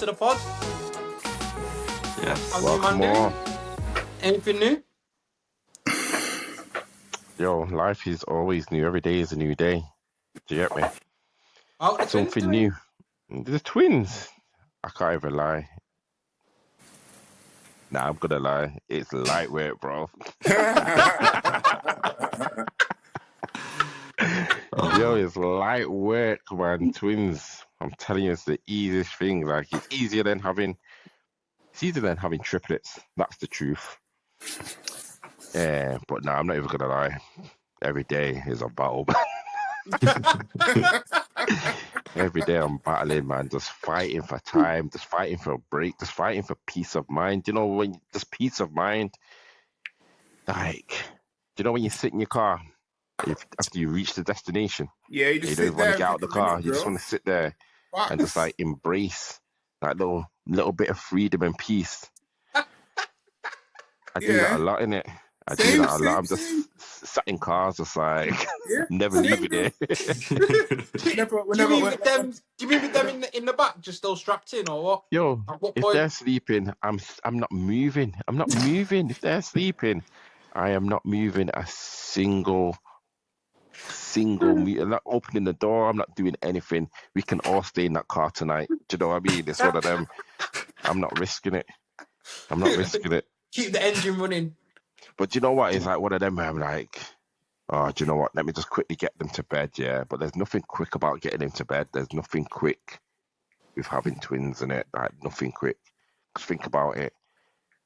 to the pod. Yes. How's your man doing? Anything new? Yo, life is always new. Every day is a new day. Do you get me? How are the twins Something doing? new. The twins. I can't even lie. Nah, I'm gonna lie. It's lightweight, bro. Yo, it's lightweight, man. Twins. I'm telling you, it's the easiest thing. Like, it's easier than having triplets. That's the truth. Yeah, but nah, I'm not even gonna lie. Every day is a battle. Every day I'm battling, man, just fighting for time, just fighting for a break, just fighting for peace of mind. You know, just peace of mind, like, you know, when you sit in your car, after you reach the destination, Yeah, you and you just don't sit even want to there and get out of take the a car, minute, you just bro. want to sit there and just like embrace that little bit of freedom and peace. I do that Yeah. a lot in it. I do Same, that a lot. same, I'm just same. sat in cars, just like Yeah, never same, leaving bro. it. Whenever, Do you mean with them in the back, just still strapped in, or what? Yo, At what if point? they're sleeping, I'm not moving. I'm not moving. If they're sleeping, I am not moving a single meter. I'm not opening the door. I'm not doing anything. We can all stay in that car tonight. Do you know what I mean? It's one of them. I'm not risking it. I'm not risking it. Keep the engine running. But you know what? It's like one of them where I'm like, oh, do you know what? Let me just quickly get them to bed. Yeah, but there's nothing quick about getting them to bed. There's nothing quick with having twins in it. Like nothing quick. 'Cause think about it.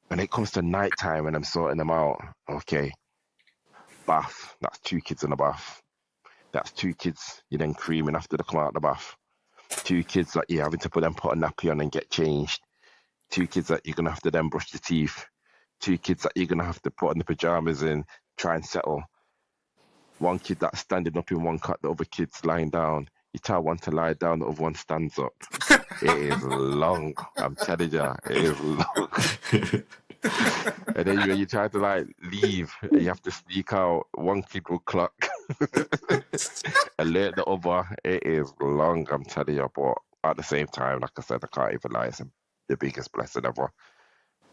When it comes to nighttime and I'm sorting them out, okay, bath, that's two kids in the bath. That's two kids you're then creaming after they come out of the bath. Two kids that you're having to put a nappy on and get changed. Two kids that you're gonna have to then brush your teeth. Two kids that you're gonna have to put in the pajamas and try and settle. One kid that's standing up in one cot, the other kid's lying down. You tell one to lie down, the other one stands up. It is long. I'm telling you, it is long. And then when you try to like leave, and you have to sneak out. One kid will clock, alert the other. It is long. I'm telling you, but at the same time, like I said, I can't even lie. It's the biggest blessing ever.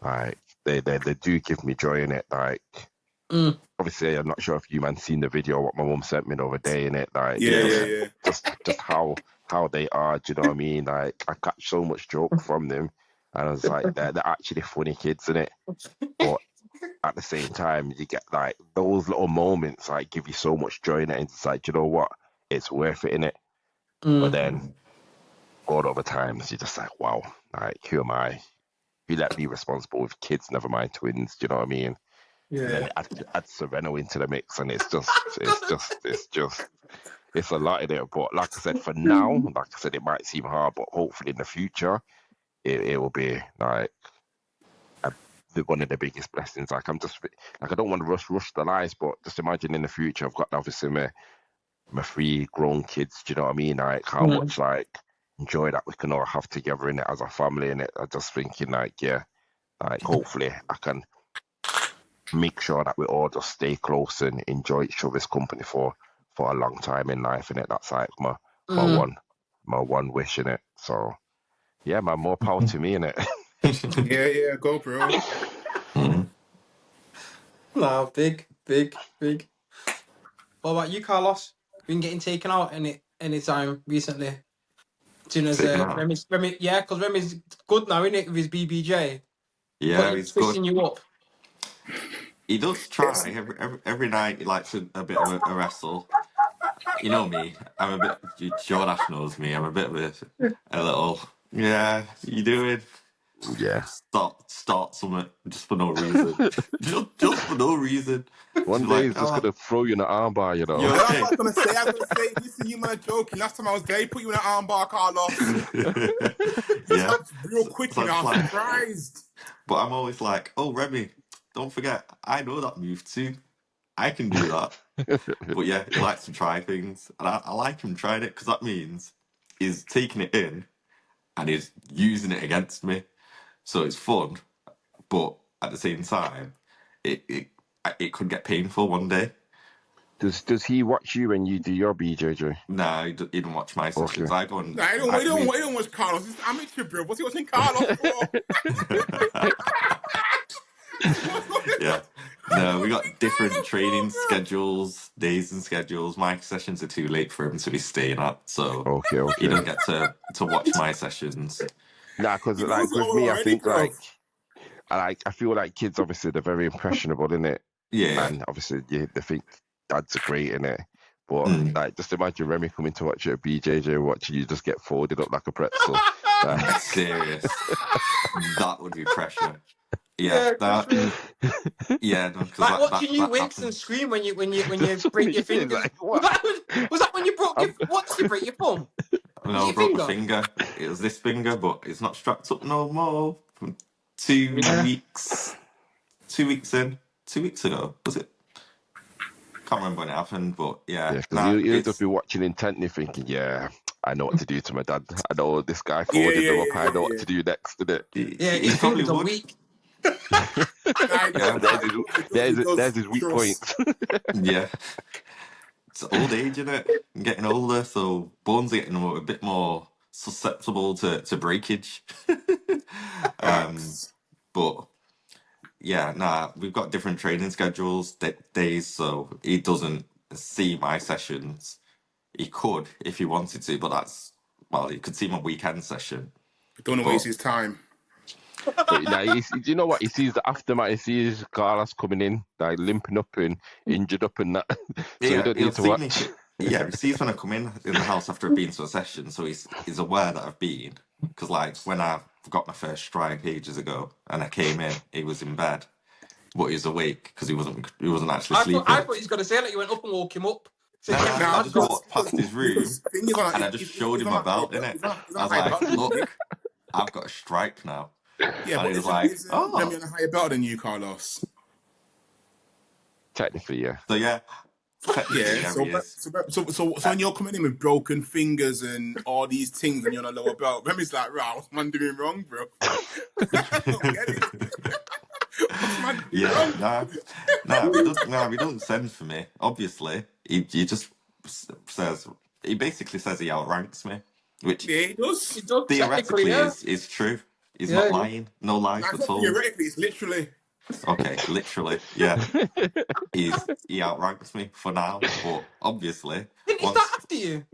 Like they do give me joy in it. Like obviously, I'm not sure if you man seen the video what my mum sent me the other day in it. Like yeah. just how they are. Do you know what I mean? Like I catch so much joke from them, and I was like, they're actually funny kids in it. But at the same time, you get like those little moments like give you so much joy in it, and it's like, you know what, it's worth it in it. But then all other times you're just like, wow, like who am I? You let me responsible with kids, never mind twins. Do you know what I mean? And then add Sereno into the mix, and it's a lot in it. But like I said, for now, like I said, it might seem hard, but hopefully in the future, it will be like one of the biggest blessings. Like I'm just like I don't want to rush the lives, but just imagine in the future I've got obviously my three grown kids. Do you know what I mean? Like how much like joy that we can all have together in it as a family. And it, I just thinking like like hopefully I can make sure that we all just stay close and enjoy each other's company for a long time in life. And it that's like my one wish in it. So yeah, man, more power to me in it. Yeah, go, bro. Nah, big. What about you, Carlos? Been getting taken out any time recently? As soon as Taken out. Remy, yeah, because Remy's good now, isn't it, with his BBJ? Yeah, he's good. Fishing you up. He does try every night. He likes a bit of a wrestle. You know me. I'm a bit. Jordash knows me. I'm a bit of a little. Yeah, you doing? Yeah. Start something just for no reason. just for no reason. One She's day like, he's just gonna throw you in the armbar, you you know. That's what I okay? was gonna say. Listen, you man joking. Last time I was there, he put you in an armbar, Carlos. Yeah. That's real quick, So you know. it's I'm like, surprised. but I'm always like, oh Remy, don't forget, I know that move too. I can do that. But yeah, he likes to try things, and I like him trying it because that means he's taking it in and he's using it against me. So it's fun, but at the same time, it it could get painful one day. Does he watch you when you do your BJJ? Nah, he didn't watch my sessions. Okay. I go on. Nah, he don't watch Carlos. It's amateur, bro. What's he watching Carlos for? Yeah. No, we got different training schedules, days and schedules. My sessions are too late for him to be staying at, so he Okay. don't get to watch my sessions. Nah, because He knows like it with all me, I already, think bro. I feel like kids obviously they're very impressionable in it, Yeah. and obviously they think dads are great in it. But Mm. like, just imagine Remy coming to watch you at BJJ, watching you just get folded up like a pretzel. Serious. That would be pressure. Yeah, Yeah, for sure. yeah, no, because Like that watching you wince and happens. scream when you That's what break your it is. fingers. Like, what? Was that when you broke your I'm, what did you break your thumb? Was No, it I your broke my finger? finger. It was this finger, but it's not strapped up no more. From 2 weeks, 2 weeks in, 2 weeks ago, was it? Can't remember when it happened, but yeah, yeah, because nah, you'll just it's be watching intently, thinking, yeah, I know what to do to my dad. I know this guy Yeah, folded yeah, him up. yeah, I know yeah, what yeah. to do next to it. Yeah, he his probably fingers are would. weak. Nah, he Yeah, does. Nah, he does. He There's does. his weak Trust. points. yeah. It's old age, isn't it? I'm getting older, so bones are getting a bit more susceptible to breakage. um, Facts. but yeah, nah, we've got different training schedules, days, so he doesn't see my sessions. He could if he wanted to, but well, he could see my weekend session. Don't want to waste But his time. But now, do you know what? He sees the aftermath. He sees Carlos coming in, like limping up and injured up and that. So you yeah, don't he'll need to see me. watch. Yeah, he sees when I come in the house after I've been to a session, so he's aware that I've been. Because like when I got my first strike ages ago, and I came in, he was in bed, but he was awake because he wasn't actually I sleeping. thought he's gonna say that you went up and woke him up. So Nah, get nah, your I Nah, dad just got. walked past his room because thing is on and I just showed he's him on my a high belt in belt. it. He's I on a was high like, belt than you, Nick. "Look, I've got a stripe now," Yeah, and but he was like, isn't Remy "Oh." on a higher belt than you, Carlos? Technically, yeah. So yeah, technically, Yeah. yeah, So he is. so when you're coming in with broken fingers and all these things, and you're on a lower belt, Remy's like, "Right, what's man doing wrong, bro? I don't get it. What's man doing Yeah, wrong?" he doesn't send for me. Obviously, he just says he basically says he outranks me, which Yeah, he does. He does technically, theoretically yeah. is true. He's not Yeah. lying. No lies Nah, were it's not told. theoretically, it's literally. Okay, literally, yeah. He outranks me for now, but obviously Didn't he start once after you?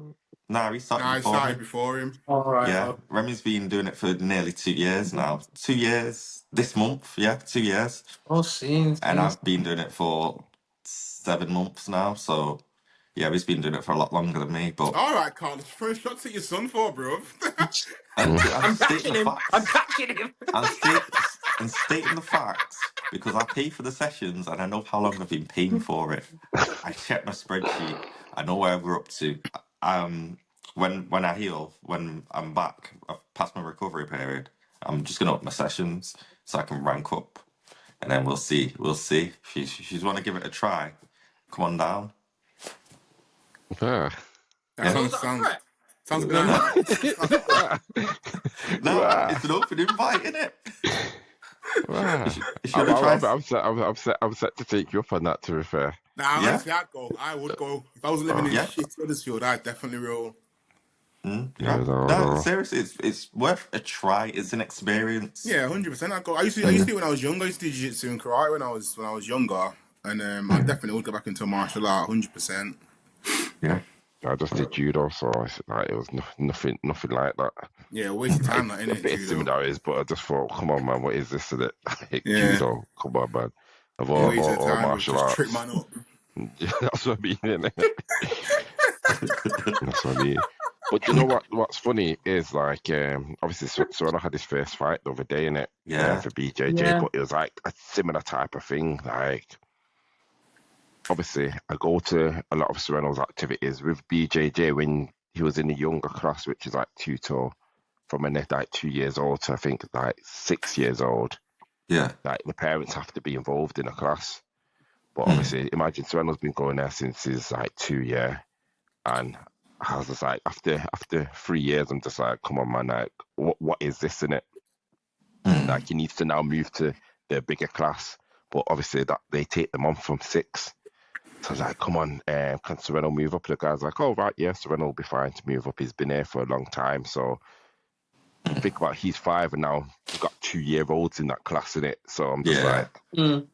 he started Nah, I before me. started before him. All right. Yeah, Remy's been doing it for nearly 2 years now. 2 years this month, yeah, 2 years. Oh, scenes. And I've been doing it for 7 months now. So yeah, he's been doing it for a lot longer than me. But All right, Carlos, first shots at your son for, bro. I'm I'm stating catching the him. I'm facts. catching him. I'm stating the facts because I pay for the sessions and I know how long I've been paying for it. I check my spreadsheet. I know where we're up to. When I heal, when I'm back, I've passed my recovery period. I'm just gonna up my sessions so I can rank up, and then we'll see. We'll see. If you want to give it a try, come on down. Ah. That Yeah. So was sounds that a sounds threat? sounds good. No, Wow. it's an open invite, isn't it? Wow. You should have tried. I'm set to take you up on that, to be fair. Nah, Yeah, honestly, I'd go. I would go. If I was living in yeah. shit Huddersfield, I'd definitely roll. Yeah. Yeah, No, no. seriously, it's worth a try. It's an experience. Yeah, 100%. I'd go. I used to do it when I was younger. I used to do jiu-jitsu and karate when I was younger, and I definitely would go back into martial art. 100%. Yeah. I just did judo, so it was nothing like that. Yeah, waste of Like, time, that a innit, bit of judo. similarities, but I just thought, come on, man, what is this? Is it like, Yeah, judo? Come on, man. Of yeah, waste of all time. But martial just trip arts, man up. that's what I mean. Innit? That's what I mean. But you know what? What's funny is like, obviously, so I had his first fight the other day in it Yeah. for BJJ, Yeah. but it was like a similar type of thing. Like, obviously, I go to a lot of Sereno's activities with BJJ when he was in the younger class, which is like tutor from when they're like 2 years old to I think like 6 years old. Yeah. Like the parents have to be involved in a class. But obviously, imagine Sereno's been going there since he's like 2 year, and I was just like, after 3 years, I'm just like, come on, man, like, what is this in it? Like, he needs to now move to the bigger class, but obviously that they take them on from 6. So I was like, come on, can Sereno move up? The guy's like, oh, right, yeah, Sereno will be fine to move up. He's been here for a long time. So think about he's 5 and now we've got 2-year-olds in that class in it. So I'm just Yeah. like,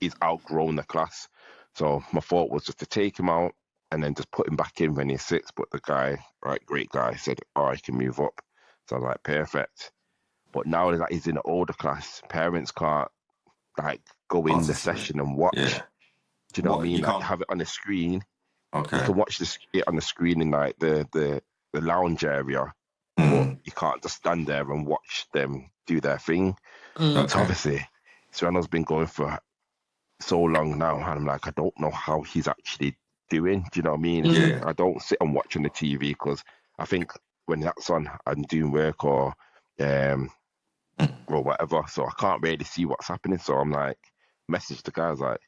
he's outgrown the class. So my thought was just to take him out and then just put him back in when he's 6. But the guy, right, great guy, said, oh, I can move up. So I was like, perfect. But now that he's in an older class, parents can't like go in the Possibly. session and watch. Yeah. Do you know what I What, mean? you Like can't? have it on the screen. You Okay. can watch it on the screen in like the lounge area, but Mm. you can't just stand there and watch them do their thing. So Okay. obviously, Serrano's been going for so long now, and I'm like, I don't know how he's actually doing. Do you know what I mean? Yeah. I don't sit and watch on the TV because I think when that's on, I'm doing work um or whatever, so I can't really see what's happening. So I'm like, message the guys like,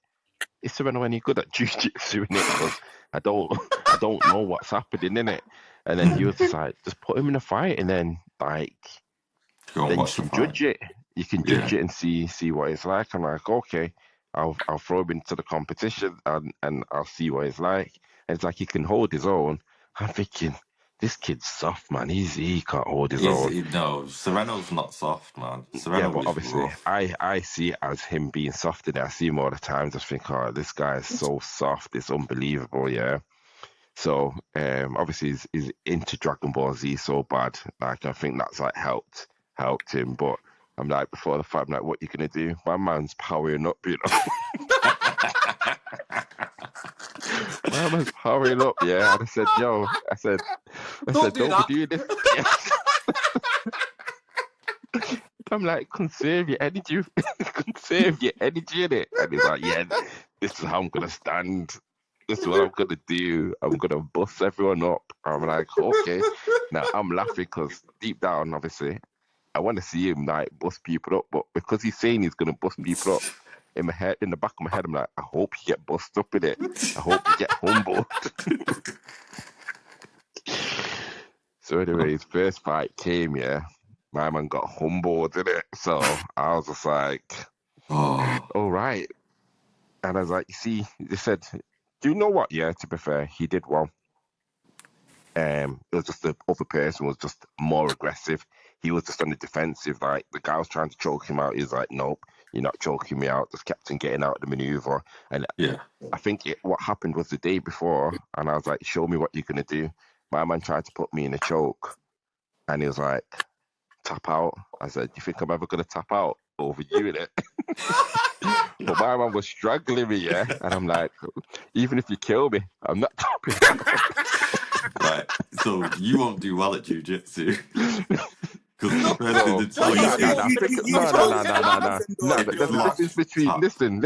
is Sereno any good at jujitsu in it? Because I don't, I don't know what's happening in it. And then he was just like, just put him in a fight, and then like, Go and then you watch the can fight. judge it. You can Yeah. judge it and see what it's like. I'm like, okay, I'll throw him into the competition and I'll see what it's like. And it's like he can hold his own. I'm thinking, this kid's soft, man. He can't hold his own. No, Sereno's not soft, man. Yeah, Sereno but is obviously, rough. I see it as him being soft in it. I see him all the time. Just think, oh, this guy is so soft. It's unbelievable. Yeah. So, obviously, he's into Dragon Ball Z so bad. Like, I think that's like helped him. But I'm like, before the fight, I'm like, what you gonna do? My man's powering up, you know. My man's powering up, yeah. And I said, yo, I Don't said, do don't be that. doing this. Yeah. I'm like, conserve your energy, conserve your energy in it. And he's like, yeah, this is how I'm gonna stand. This is what I'm gonna do. I'm gonna bust everyone up. I'm like, okay. Now I'm laughing because deep down, obviously, I want to see him like bust people up, but because he's saying he's gonna bust people up, in my head, in the back of my head, I'm like, I hope you get bust up in it. I hope you get humbled. So anyway, his first fight came, yeah. My man got humbled in it. So I was just like, Oh, all right. And I was like, you see, they said, do you know what? Yeah, to be fair, he did well. It was just the other person was just more aggressive. He was just on the defensive. Like the guy was trying to choke him out. He's like, nope, you're not choking me out. Just kept on getting out of the maneuver. And yeah. I think what happened was the day before, and I was like, show me what you're gonna do. My man tried to put me in a choke, and he was like, tap out. I said, you think I'm ever gonna tap out over you in it? But my man was struggling me, yeah. And I'm like, even if you kill me, I'm not tapping Right. So you won't do well at jujitsu because No, first thing no, they no. tell you You, No, no, you, no, is you, you, you no, no, chose no, it, no, man. no, Hands no. and No, doors, hip there's a Jordan. difference flush between, tap. listen.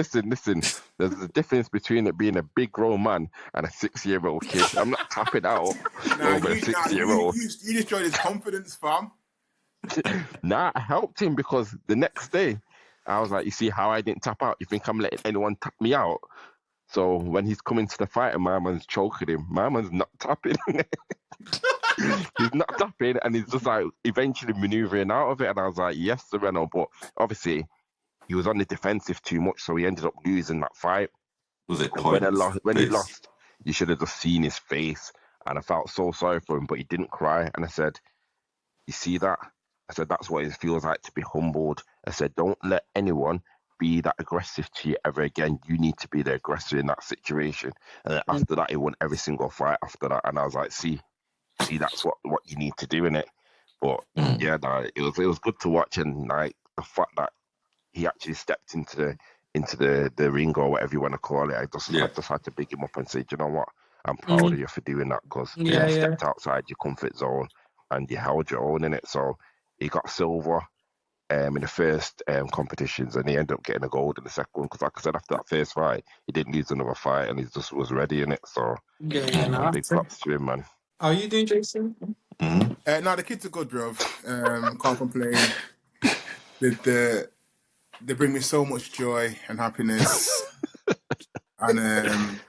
There's a difference between it being a big grown man and a 6-year-old kid. I'm not tapping out over a Nah, 6-year-old. you destroyed his confidence, fam. Nah, I helped him because the next day I was like, you see how I didn't tap out? You think I'm letting anyone tap me out? So when he's coming to the fight and my man's choking him, my man's not tapping. He's not tapping and he's just like eventually maneuvering out of it. And I was like, yes, Sereno. But obviously he was on the defensive too much, so he ended up losing that fight. Was it And when points when he based? lost, you should have just seen his face. And I felt so sorry for him, but he didn't cry. And I said, you see that? I said, that's what it feels like to be humbled. I said, don't let anyone be that aggressive to you ever again. You need to be the aggressor in that situation. And then after that, he won every single fight after that. And I was like, see, that's what you need to do in it. But Mm. yeah, no, it was good to watch, and like the fact that he actually stepped into the ring or whatever you want to call it. I Yeah. just had to big him up and say, do you know what? I'm proud of Mm, you for doing that because yeah, you Yeah. yeah. stepped outside your comfort zone and you held your own in it. So he got silver in the first competitions, and he ended up getting a gold in the second one. Because like I said, after that first fight, he didn't lose another fight, and he just was ready in it. So Yeah, yeah, no, big that's it. props to him, man. How are you doing, Jason? Mm. Nah, the kids are good, bro. Can't complain. The they bring me so much joy and happiness, and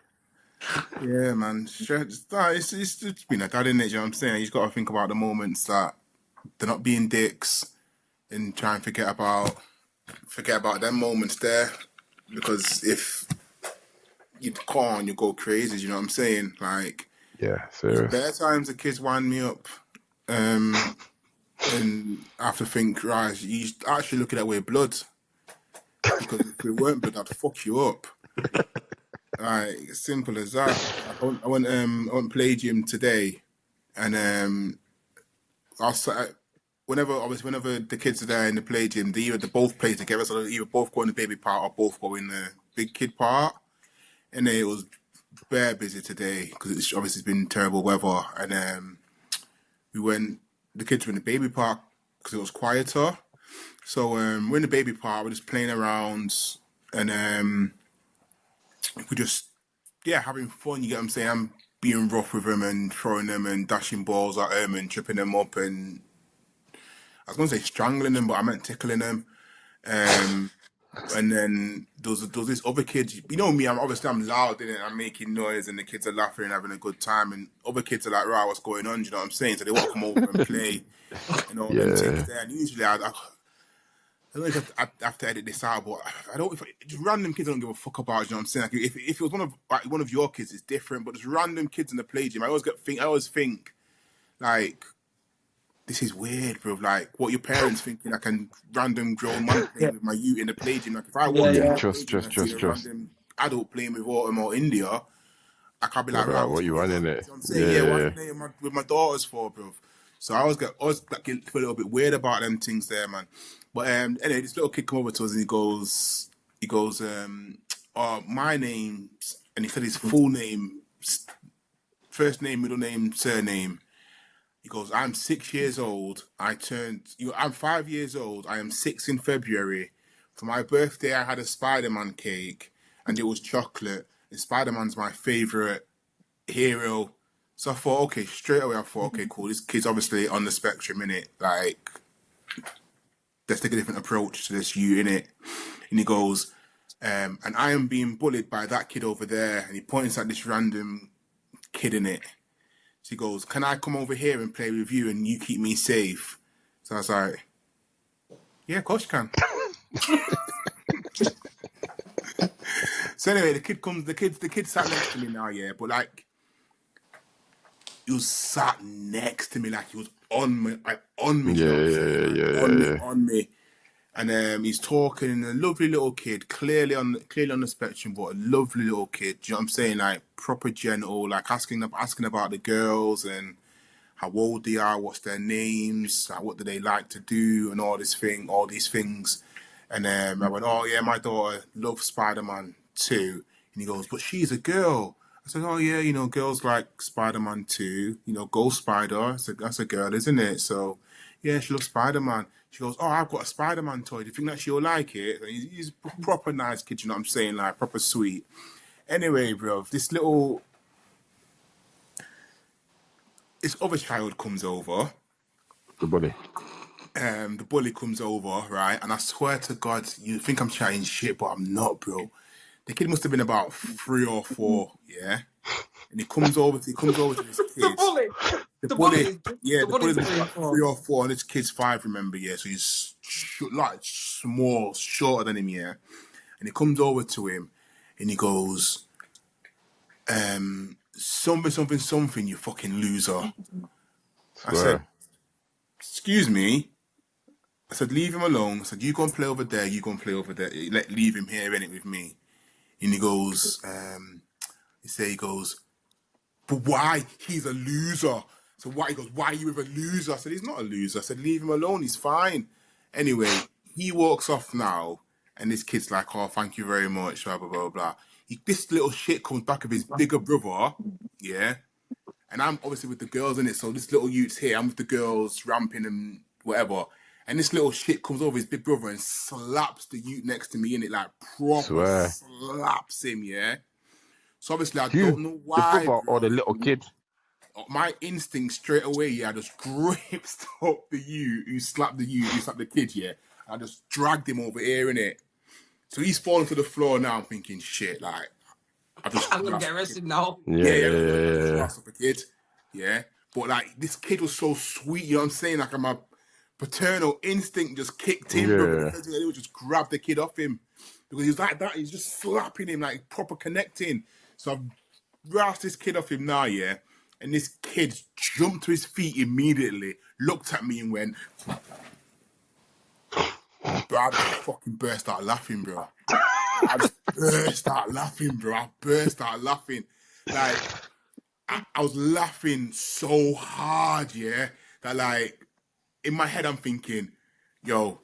yeah, man, it's been a dad, innit? You know what I'm saying? You just got to think about the moments that they're not being dicks and try and forget about them moments there, because if you can't, you go crazy. You know what I'm saying? Like, Yeah, there's serious. bare times the kids wind me up, and I have to think, right, you actually look at that way blood, because if it weren't blood, I'd fuck you up. Like, simple as that. Like, I went play gym today, and I'll say, whenever the kids are there in the play gym, they both play together, so they either both go in the baby part or both go in the big kid part. And then it was bare busy today because it's obviously been terrible weather, and the kids were in the baby park because it was quieter. So we're in the baby park, we're just playing around, and we're just having fun. You get what I'm saying? I'm being rough with them and throwing them and dashing balls at them and tripping them up, and I was going to say strangling them, but I meant tickling them. And then there was this other kid. You know me, I'm loud, innit? I'm making noise, and the kids are laughing and having a good time. And other kids are like, "Right, what's going on?" Do you know what I'm saying? So they want to come over and play and all them things Yeah. there. And usually, I don't know if I have to edit this out, but I don't. Just random kids I don't give a fuck about. You know what I'm saying? Like, if it was one of your kids, it's different. But just random kids in the play gym, I always think like, this is weird, bro. Like, what your parents thinking? Like a random grown man Yeah, playing with my youth in the play gym. Like, if I yeah, walked Yeah, into yeah. the play trust, gym and trust, I see trust, a trust. random adult playing with Autumn or India, I can't be like, right, what's What you going on? running You it? know what I'm saying? Yeah, what are you Yeah. playing with my daughters for, bro? So I always get a little bit weird about them things there, man. But anyway, this little kid come over to us and he goes, my name, and he said his full name, first name, middle name, surname. He goes, I'm 6 years old. I'm 5 years old. I am 6 in February. For my birthday, I had a Spider-Man cake and it was chocolate. And Spider-Man's my favorite hero. So I thought, okay, straight away, I thought, okay, cool. This kid's obviously on the spectrum, innit? Like, let's take a different approach to this you, innit? And he goes, and I am being bullied by that kid over there. And he points at this random kid in it. So he goes, can I come over here and play with you and you keep me safe? So I was like, yeah, of course you can. So anyway, the kid sat next to me now, yeah, but like, he was sat next to me, like he was on me, you know what Yeah, I'm saying? yeah, Like, yeah, yeah, yeah. on me. And he's talking, a lovely little kid, clearly on the spectrum, but a lovely little kid, do you know what I'm saying? Like, proper gentle, like asking about the girls and how old they are, what's their names, like what do they like to do, and all these things. And I went, oh yeah, my daughter loves Spider-Man too. And he goes, but she's a girl. I said, oh yeah, girls like Spider-Man too. Go Spider. I said, that's a girl, isn't it? So yeah, she loves Spider-Man. She goes, oh, I've got a Spider-Man toy. Do you think that she'll like it? And he's a proper nice kid, you know what I'm saying? Like, proper sweet. Anyway, bro, this other child comes over. The bully. The bully comes over, right? And I swear to God, you think I'm chatting shit, but I'm not, bro. The kid must have been about 3 or 4, yeah. And he comes over to this The kid. bully, The the bully, bully, yeah, the the bully bully's was three or about four. 3 or 4, and this kid's 5, remember, yeah. So he's like small, shorter than him, yeah. And he comes over to him, and he goes, something, something, something, you fucking loser. I said, Swear. excuse me. I said, leave him alone. I said, you go and play over there. You go and play over there. Leave him here in it with me. And he goes, he goes, but why? He's a loser. So why? He goes, why are you with a loser? I said, he's not a loser. I said, leave him alone. He's fine. Anyway, he walks off now. And this kid's like, oh, thank you very much, blah, blah, blah, blah. This little shit comes back with his bigger brother. Yeah. And I'm obviously with the girls in it, so this little youth's here. I'm with the girls, ramping and whatever. And this little shit comes over his big brother and slaps the youth next to me in it, like proper Swear. slaps him, yeah. So obviously I Who? don't know The why, brother or bro. the little kid? My instinct straight away, yeah, I just gripped up the youth who slapped the kid, yeah. I just dragged him over here in it. So he's falling to the floor now. I'm thinking, shit, like I just I'm gonna get arrested now. Yeah, yeah, yeah, yeah. I just yeah, grasped up a kid. Yeah. But like this kid was so sweet, you know what I'm saying? Like my paternal instinct just kicked yeah. in, brother. The Yeah. first thing I did was just grab the kid off him. because he's like that. He's just slapping him, like proper connecting. So I've roused this kid off him now, yeah. And this kid jumped to his feet immediately, looked at me and went, bro, I just fucking burst out laughing, bro. I just burst out laughing, bro. I burst out laughing. Like, I was laughing so hard, yeah, that like, in my head I'm thinking, yo,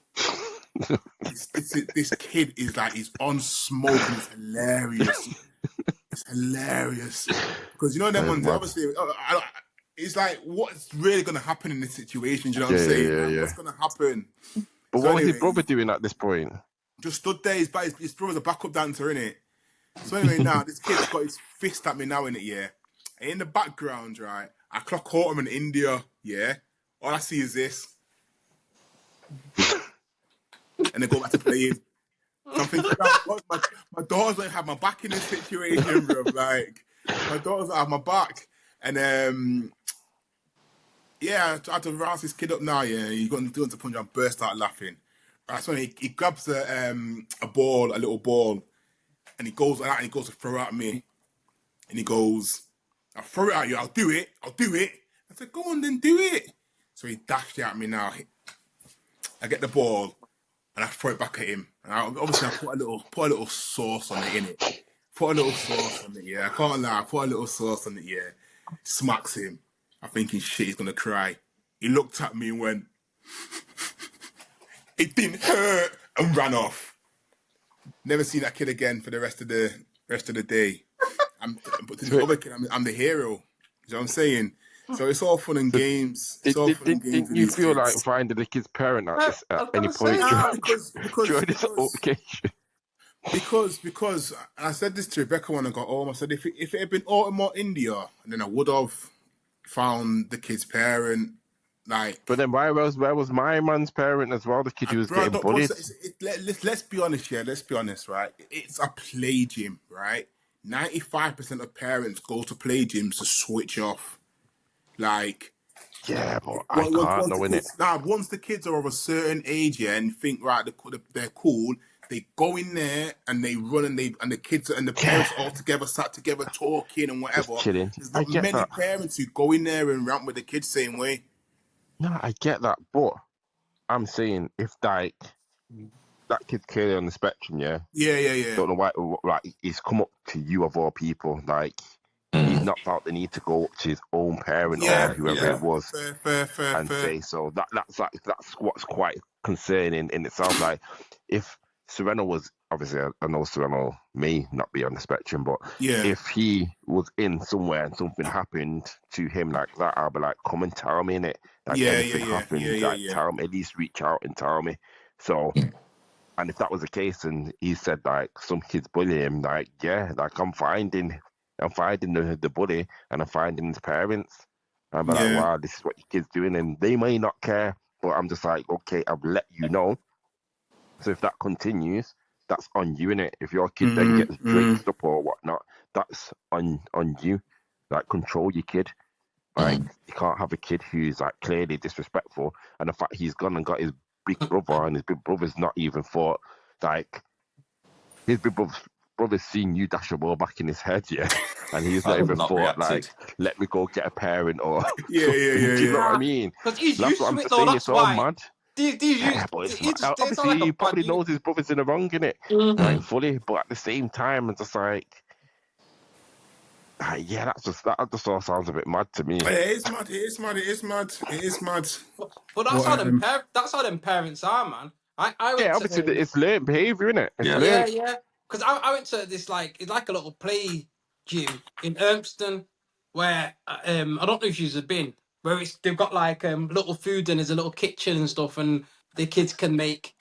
this kid is like, he's on smoke and it's hilarious. It's hilarious. Because you know them ones, obviously, it's like, what's really going to happen in this situation? Do you know what I'm saying? Like, what's going to happen? But So what was anyway, his brother doing at this point? just stood there. His brother's a backup dancer, innit? So anyway, now this kid's got his fist at me now, innit, yeah? And in the background, right, I clock autumn in India, yeah? All I see is this. And they go back to playing. So I'm thinking, my daughters don't have my back in this situation, bro. Like, my daughters don't have my back. And yeah, I had to rouse this kid up now, yeah. He got to punch and burst out laughing. Right, so he grabs a little ball, and he goes like that, and he goes to throw it at me. And he goes, I'll throw it at you, I'll do it. I said, go on then, do it. So he dashed it at me now. I get the ball, and I throw it back at him. And obviously I put a little sauce on it, innit? Put a little sauce on it, yeah. I can't lie, I put a little sauce on it, yeah. Smacks him. I'm thinking, shit, he's gonna cry. He looked at me and went, it didn't hurt, and ran off. Never seen that kid again for the rest of the day. But to the other kid, I'm the hero. You know what I'm saying? So it's all fun and games. It's all fun and games. Didn't you feel like finding the kid's parent at any point during this occasion? Because and I said this to Rebecca when I got home. I said if it had been autumn or India, then I would have found the kid's parent. Like, but then where was my man's parent as well? The kid who was getting bullied. Let's be honest, yeah. Let's be honest, right? It's a play gym, right? 95% of parents go to play gyms to switch off. Like, yeah, but I can't know, innit? Now, once the kids are of a certain age, yeah, and think right, they're cool. They go in there and they run and the kids and the parents all together, sat together, talking and whatever. Just chilling. There's not many parents who go in there and rant with the kids same way. No, I get that, but I'm saying if like that kid's clearly on the spectrum, yeah. Don't know why. Like he's come up to you of all people, like he's not felt the need to go up to his own parent or whoever it was and say so. That's what's quite concerning in itself. Like if Sereno was obviously, I know Sereno may not be on the spectrum, but if he was in somewhere and something happened to him like that, I'll be like, come and tell me, innit? Like anything happened, tell me, at least reach out and tell me. So, and if that was the case, and he said like some kids bully him, like like I'm finding the bully and I'm finding his parents. I'm like, wow, this is what your kid's doing, and they may not care, but I'm just like, okay, I've let you know. So if that continues, that's on you, innit? If your kid then gets dressed up or whatnot, that's on you. Like, control your kid. Like, you can't have a kid who's like clearly disrespectful, and the fact he's gone and got his big brother, and his big brother's not even thought, like, his big brother's seen you dash a ball back in his head, and he's not even thought, reacted. Like, let me go get a parent or something. Do you know what I mean? Because he's that's used what to I'm it, though. saying. That's It's all why. mad. Obviously, he probably knows his brother's in the wrong, innit? Like, fully, but at the same time, it's just like, that just all sounds a bit mad to me. It is mad. But that's how them parents are, man. I went obviously to, it's learned behaviour, innit? Yeah. Because I went to this it's like a little play gym in Urmston where I don't know if you've been, where they've got like little food and there's a little kitchen and stuff, and the kids can make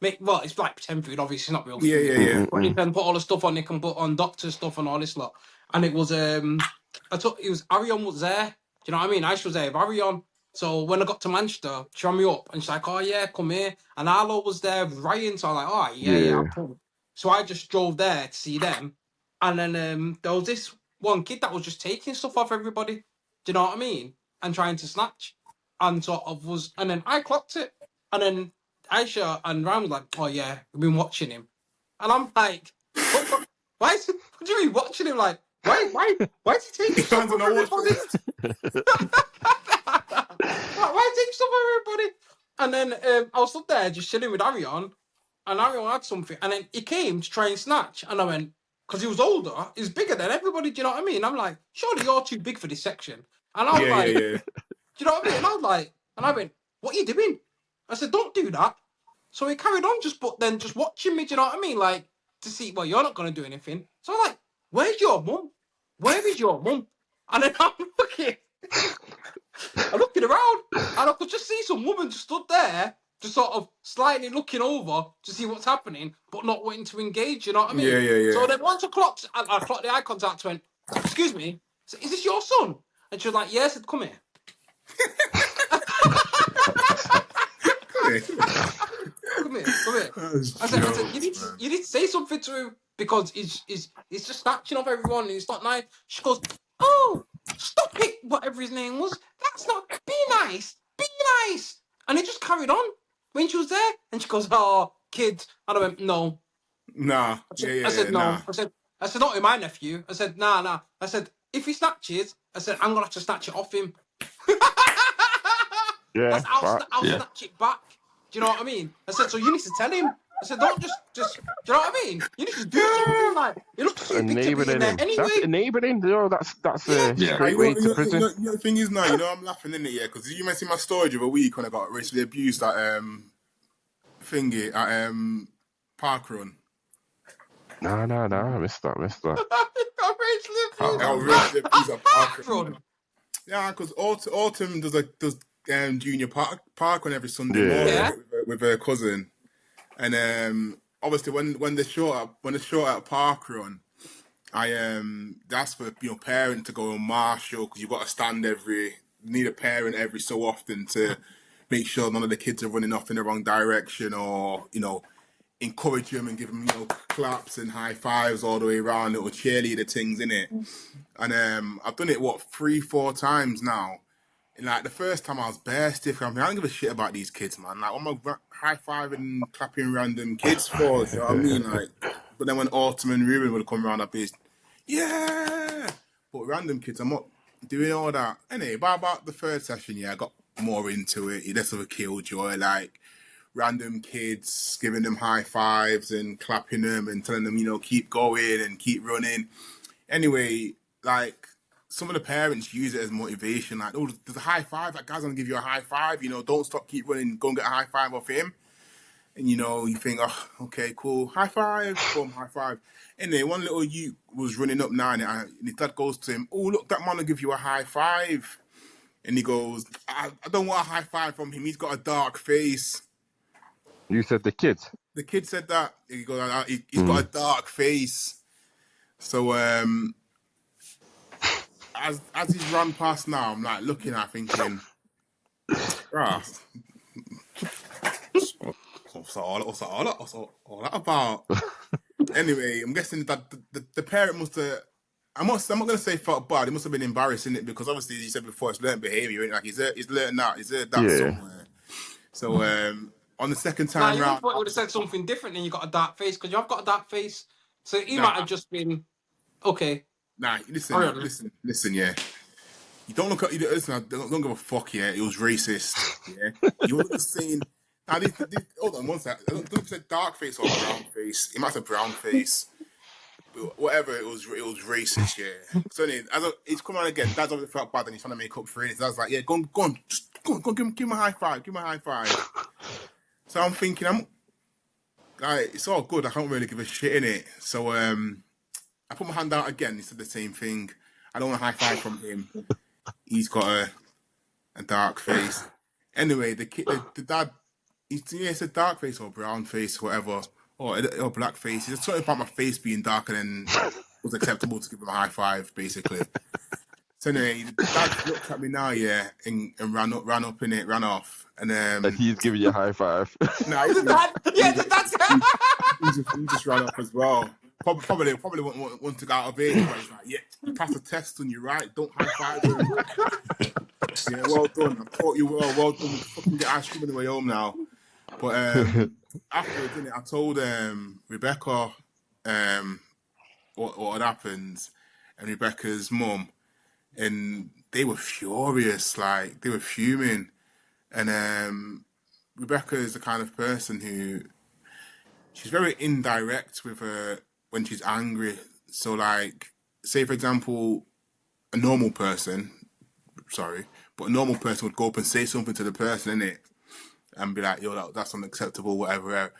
it's like pretend food, obviously it's not real food. But you can put all the stuff on, they can put on doctor stuff and all this lot. And it was Arion was there. Do you know what I mean? I was there with Arion. So when I got to Manchester, she rang me up and she's like, oh yeah, come here. And Arlo was there with Ryan, so I'm like, oh yeah, I'll come. So I just drove there to see them. And then there was this one kid that was just taking stuff off everybody. Do you know what I mean? And trying to snatch. And sort of and then I clocked it. And then Aisha and Ram was like, oh yeah, we've been watching him. And I'm like, why is he, what do you mean watching him? Like, why is he taking stuff Fans from on a watch everybody? list. Why take stuff from everybody? And then I was up there just chilling with Arion, and Arion had something, and then he came to try and snatch, and I went, because he was older, he's bigger than everybody, do you know what I mean? I'm like, surely you're too big for this section. And I was Yeah, like, yeah. do you know what I mean? And I was like, and I went, what are you doing? I said, don't do that. So he carried on just watching me, do you know what I mean? Like, to see, well, you're not going to do anything. So I'm like, where's your mum? Where is your mum? And then I'm looking around, and I could just see some woman just stood there, just sort of slightly looking over to see what's happening, but not wanting to engage, you know what I mean? Yeah. So then once I clocked the eye contact, went, excuse me, is this your son? And she was like, yes, come here. Come here. I said, you need to say something to him because he's just snatching off everyone and it's not nice. She goes, oh, stop it, whatever his name was. That's not, be nice. And he just carried on when she was there. And she goes, oh, kid. And I went, no. Nah. I said, no. Nah. I said, not with my nephew. I said, nah. I said, if he snatches, I said, I'm going to have to snatch it off him. Yeah, I'll snatch it back. Do you know what I mean? I said, so you need to tell him. I said, don't just. Do you know what I mean? You need to do something. Like, it looks too big to be in there anyway. That's enabling. That's a straight way to prison. The thing is now, I'm laughing in it, yeah, because you might see my story of a week when I got racially abused at thingy at Park Run. No, I missed that. got racially abused at Park Run. Yeah, because Autumn does junior park run every Sunday morning with her cousin, and obviously when the short at Park Run, I asked for parent to go and marshal because you've got to stand need a parent every so often to make sure none of the kids are running off in the wrong direction or encourage them and give them claps and high fives all the way around, little cheerleader things in it. And I've done it 3-4 times now. And like the first time I was bare stiff. I don't give a shit about these kids, man. Like what am I high fiving and clapping random kids for? You know what I mean? Like, but then when Autumn and Ruben would come around, I'd be yeah. But random kids, I'm not doing all that. Anyway, about the third session, I got more into it. Less of a killjoy, like random kids giving them high fives and clapping them and telling them keep going and keep running. Anyway, like some of the parents use it as motivation. Like, oh, there's a high five. That guy's gonna give you a high five. Don't stop, keep running. Go and get a high five off him. And you think, oh, okay, cool. High five, boom, high five. And then one little youth was running up now, and his dad goes to him, oh, look, that man will give you a high five. And he goes, I don't want a high five from him. He's got a dark face. You said the kid? The kid said that. He goes, he's got a dark face. So, as he's run past now, I'm like looking at thinking, what's all that about? Anyway, I'm guessing that the parent must have. I'm not gonna say felt bad. It must have been embarrassing it because obviously, as you said before, it's learned behaviour. Like he's learned that. He's heard that somewhere. So on the second time you round, would have said something different, and you got a dark face because you've got a dark face. So he might have just been okay. Nah, listen. Yeah, you don't look at. Listen, I don't give a fuck. Yeah, it was racist. Yeah, you were just saying. Now, hold on one second. I don't know if it's a dark face or a brown face. It might have a brown face. Whatever, it was racist, yeah. So anyway, it's come on again. Dad's obviously felt bad and he's trying to make up for it. Dad's like, yeah, go on, give him a high five, So I'm thinking, it's all good. I can't really give a shit in it. So I put my hand out again. He said the same thing. I don't want a high five from him. He's got a dark face. Anyway, the dad, it's a dark face or brown face, whatever. Or black face. It's something about my face being darker than was acceptable to give him a high five, basically. So anyway, the dad looked at me now, and ran up in it, ran off. And he's giving you a high five. No, he just ran off as well. Probably want to go out of age, but he's like, yeah, you passed the test and you're right, don't high five him. Yeah, well done. I taught you well done. Fucking get ice cream on the way home now. But afterwards, innit, I told Rebecca what had happened, and Rebecca's mum, and they were furious, like they were fuming. And Rebecca is the kind of person who she's very indirect with her when she's angry. So, like, say for example, a normal person, but a normal person would go up and say something to the person, innit, and be like, "Yo, that's unacceptable," whatever.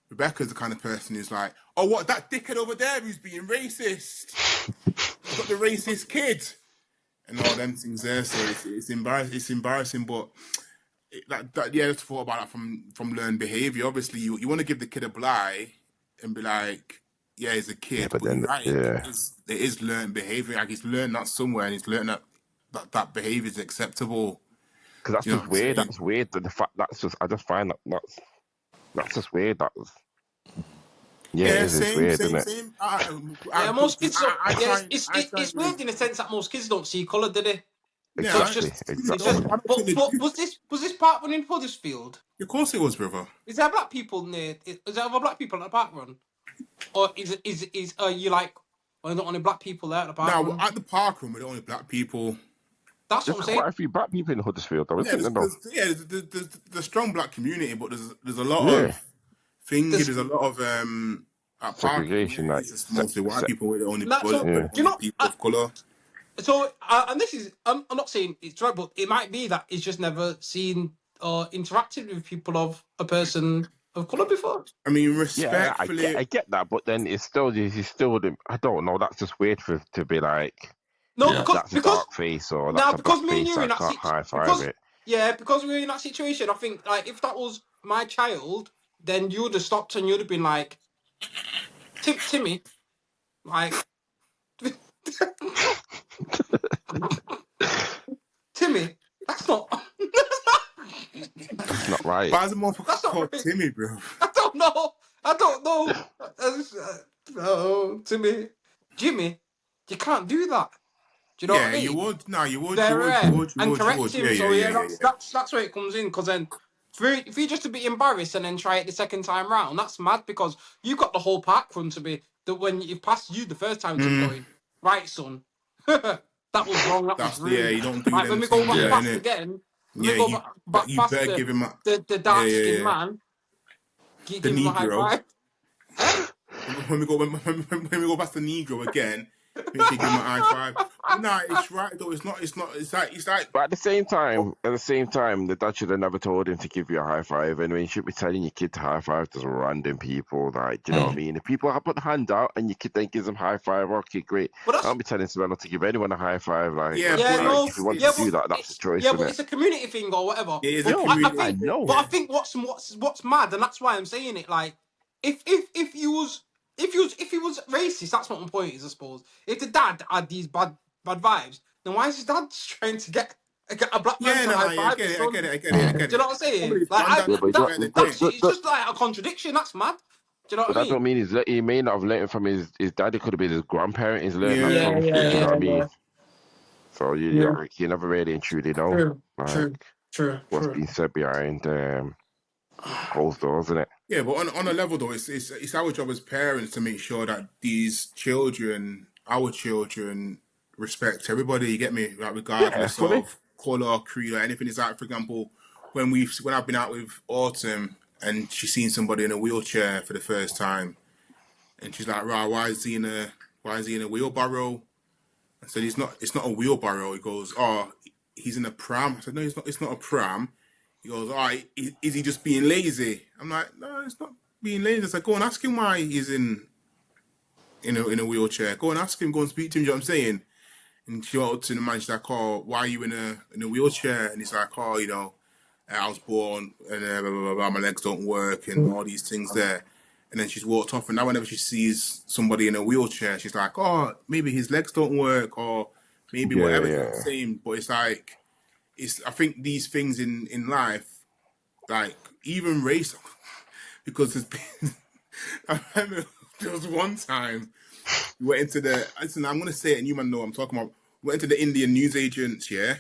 Rebecca's the kind of person who's like, "Oh, what, that dickhead over there who's being racist? He's got the racist kid." And all them things there, so it's embarrassing. It's embarrassing, but I just thought about that from learned behavior. Obviously, you want to give the kid a bly and be like, yeah, he's a kid, but but you're then, right. yeah. It is learned behavior. Like he's learned that somewhere, and he's learned that behavior is acceptable. Because that's You know just what I'm weird. saying? That's weird. The fact that's just, I just find that's just weird. Yeah, it Yeah, is. It's weird, isn't it? same. Yeah, most kids don't. I Yeah, try. I try. it's weird in the sense that most kids don't see colour, do they? So Yeah, Exactly. it's Exactly. just. I don't But think but was this park run in Huddersfield? of course it was, brother. Is there black people near? Is there other black people at the park run, or is you like? Well, not only black people there at the park Now run. at the park room, we're the only black people. That's what There's I'm saying. quite a few black people in Huddersfield, though, Yeah, isn't there? Though. there's the strong black community, but there's a lot Yeah. of thingy. There's, There's a lot of at parking. Yeah, Segregation, like it's just mostly white people with the only that's what. yeah. Do you know? people of color. So and this is. I'm not saying it's right, but it might be that he's just never seen or interacted with people of a person of colour before. I mean, Yeah, respectfully, I get that, but then it's still, you still wouldn't. I don't know. That's just weird to be like, No, Yeah. because that's a dark face or that's now a because black me and face. you are I in that can't high five because it. because we're in that situation. I think like if that was my child, then you would have stopped and you'd have been like, Timmy, like, Timmy, that's not It's not right. why is a motherfucker that's not called right. Timmy, bro? I don't know. No, Timmy, Jimmy, you can't do that. Do you know what I Yeah, mean? you would. No, you would. They're rare and You correct would. him. Yeah, So yeah, yeah, yeah, yeah. that's where it comes in. Because then, if you just to be embarrassed and then try it the second time round, that's mad. Because you got the whole park run to be that when it passed you the first time to going right, son. That was wrong. That was That's yeah. rude. You don't do Like when them we go things back Yeah. there, past innit? again, when Yeah, we go back you past better give him the dark yeah, skinned yeah. man, The give him a high Negro. five. Eh? When we go past the Negro again, make sure you give him a high five. But nah, it's right though. It's not. It's like. But at the same time, the dad should have never told him to give you a high five. Anyway, you should be telling your kid to high five to random people. Like, do you know what I mean? If people have put the hand out and your kid then gives them high five, okay, great. But I that's don't be telling someone not to give anyone a high five. Like, Yeah, yeah, but no, if you want yeah, to do that, that's a choice, but isn't it's a community thing or whatever. it is But a I community. I think, know. but I think what's mad, and that's why I'm saying it. Like, if he was racist, that's what my point is. I suppose if the dad had these bad vibes, then why is his dad just trying to get a black man Yeah, to no, high yeah, I five get his it. I son? get it. I get Do it. I get you know it. what I'm saying? Somebody's Like, granddad Yeah, but at the end of the day. it's just like a contradiction. That's mad. Do you know what But I that mean? don't mean he may not have learned it from his dad. It could have been his grandparent. He's learned that Yeah, from. Do you know what I mean? yeah. So Yeah. you never really and truly know True. what's being said behind closed doors, isn't it? yeah, but on a level though, it's our job as parents to make sure that these children, our children, respect everybody. You get me? Like regardless fully. of color, creed, or anything. It's like, for example, when I've been out with Autumn and she's seen somebody in a wheelchair for the first time, and she's like, "Right, why is he in a wheelbarrow?" I said, "It's not a wheelbarrow." He goes, "Oh, he's in a pram." I said, "No, it's not. It's not a pram." He goes, "Oh, is he just being lazy?" I'm like, "No, it's not being lazy." I said, "Go and ask him why he's in a wheelchair. Go and ask him. Go and speak to him." You know what I'm saying? And she went up to the man. She's like, "Oh, why are you in a wheelchair?" And he's like, "Oh, I was born and blah, blah, blah, blah, my legs don't work and all these things there." And then she's walked off. And now whenever she sees somebody in a wheelchair, she's like, "Oh, maybe his legs don't work or maybe whatever." You know what I'm saying? But it's like, I think these things in life, like even race, because there's been, I remember there was one time we went into I'm going to say it and you might know what I'm talking about. We went into the Indian newsagents, yeah?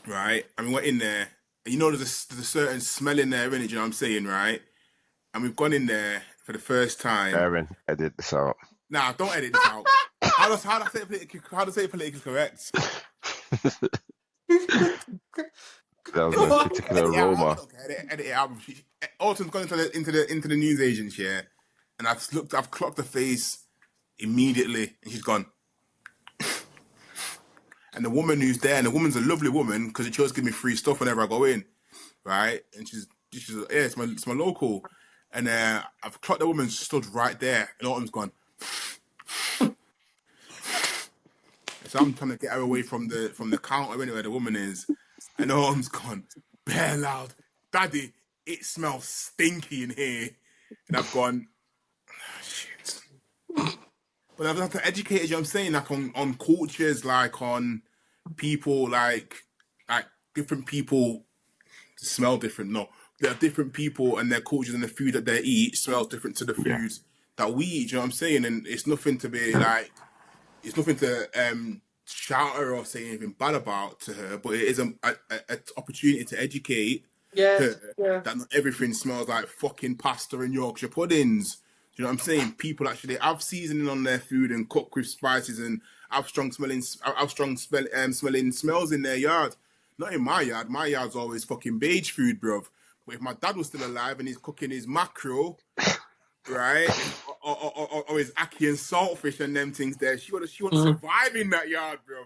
Right? And we went in there. And you know, there's a certain smell in there, innit? You know what I'm saying, right? And we've gone in there for the first time. Aaron, edit this out. Nah, don't edit this out. How do I say it politically correct? That was a particular aroma. Edit it out. Autumn's gone into the news agents, yeah, and I've clocked the face immediately, and she's gone. And the woman who's there, and the woman's a lovely woman because she chose to give me free stuff whenever I go in, right? And she's yeah, it's my local, and I've clocked the woman stood right there, and Autumn's gone. So I'm trying to get her away from the counter anyway, the woman is, and Autumn's gone, bare loud, Daddy, it smells stinky in here. And I've gone, oh, shit. But I've had to educate, you know what I'm saying, like on cultures, like on people, like different people smell different. No, there are different people and their cultures and the food that they eat smells different to the food that we eat, you know what I'm saying? And it's nothing to be like, it's nothing to shout her or say anything bad about to her, but it is an opportunity to educate her that not everything smells like fucking pasta and Yorkshire puddings. Do you know what I'm saying? People actually have seasoning on their food and cook with spices and have strong smelling smells in their yard. Not in my yard. My yard's always fucking beige food, bruv. But if my dad was still alive and he's cooking his mackerel, right, or his ackee and saltfish and them things there, she would survive in that yard, bro.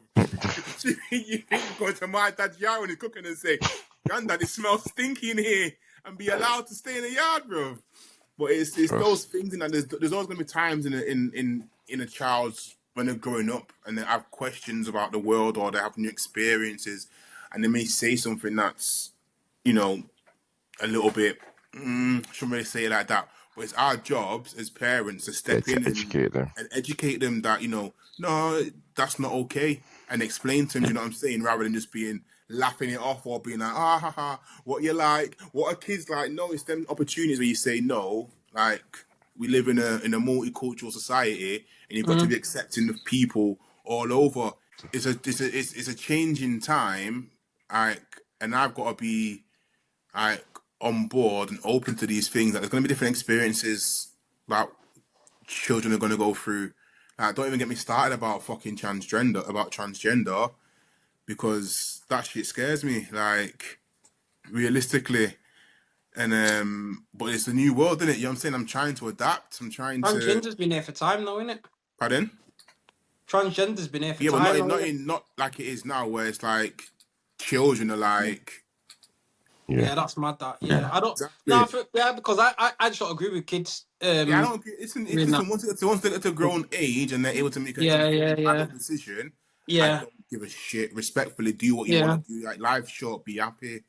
You go to my dad's yard when he's cooking and say, "Granddad, it smells stinky in here," and be allowed to stay in the yard, bro. But it's those things, and there's always gonna be times in a child's when they're growing up and they have questions about the world or they have new experiences, and they may say something that's, you know, a little bit. Shouldn't really say it like that. But it's our jobs as parents to step in and educate them that, you know, no, that's not okay. And explain to them, you know what I'm saying, rather than just being laughing it off or being like, ha ha, what you like, what are kids like? No, it's them opportunities where you say no, like we live in a multicultural society and you've got to be accepting of people all over. It's a changing time, like, and I've got to be like on board and open to these things. That there's going to be different experiences that children are going to go through. Like, don't even get me started about fucking transgender, because that shit scares me. Like, realistically, and but it's a new world, isn't it? You know what I'm saying? I'm trying to adapt. Transgender's been here for time, though, isn't it? Pardon? Transgender's been here for time. Yeah, but not like it is now, where it's like children are like. Yeah, that's mad. That I don't. Exactly. No, because I just don't agree with kids. I don't agree. Once they get to a grown age and they're able to make an adult decision, I don't give a shit. Respectfully, do what you want to do. Like, life's short, be happy.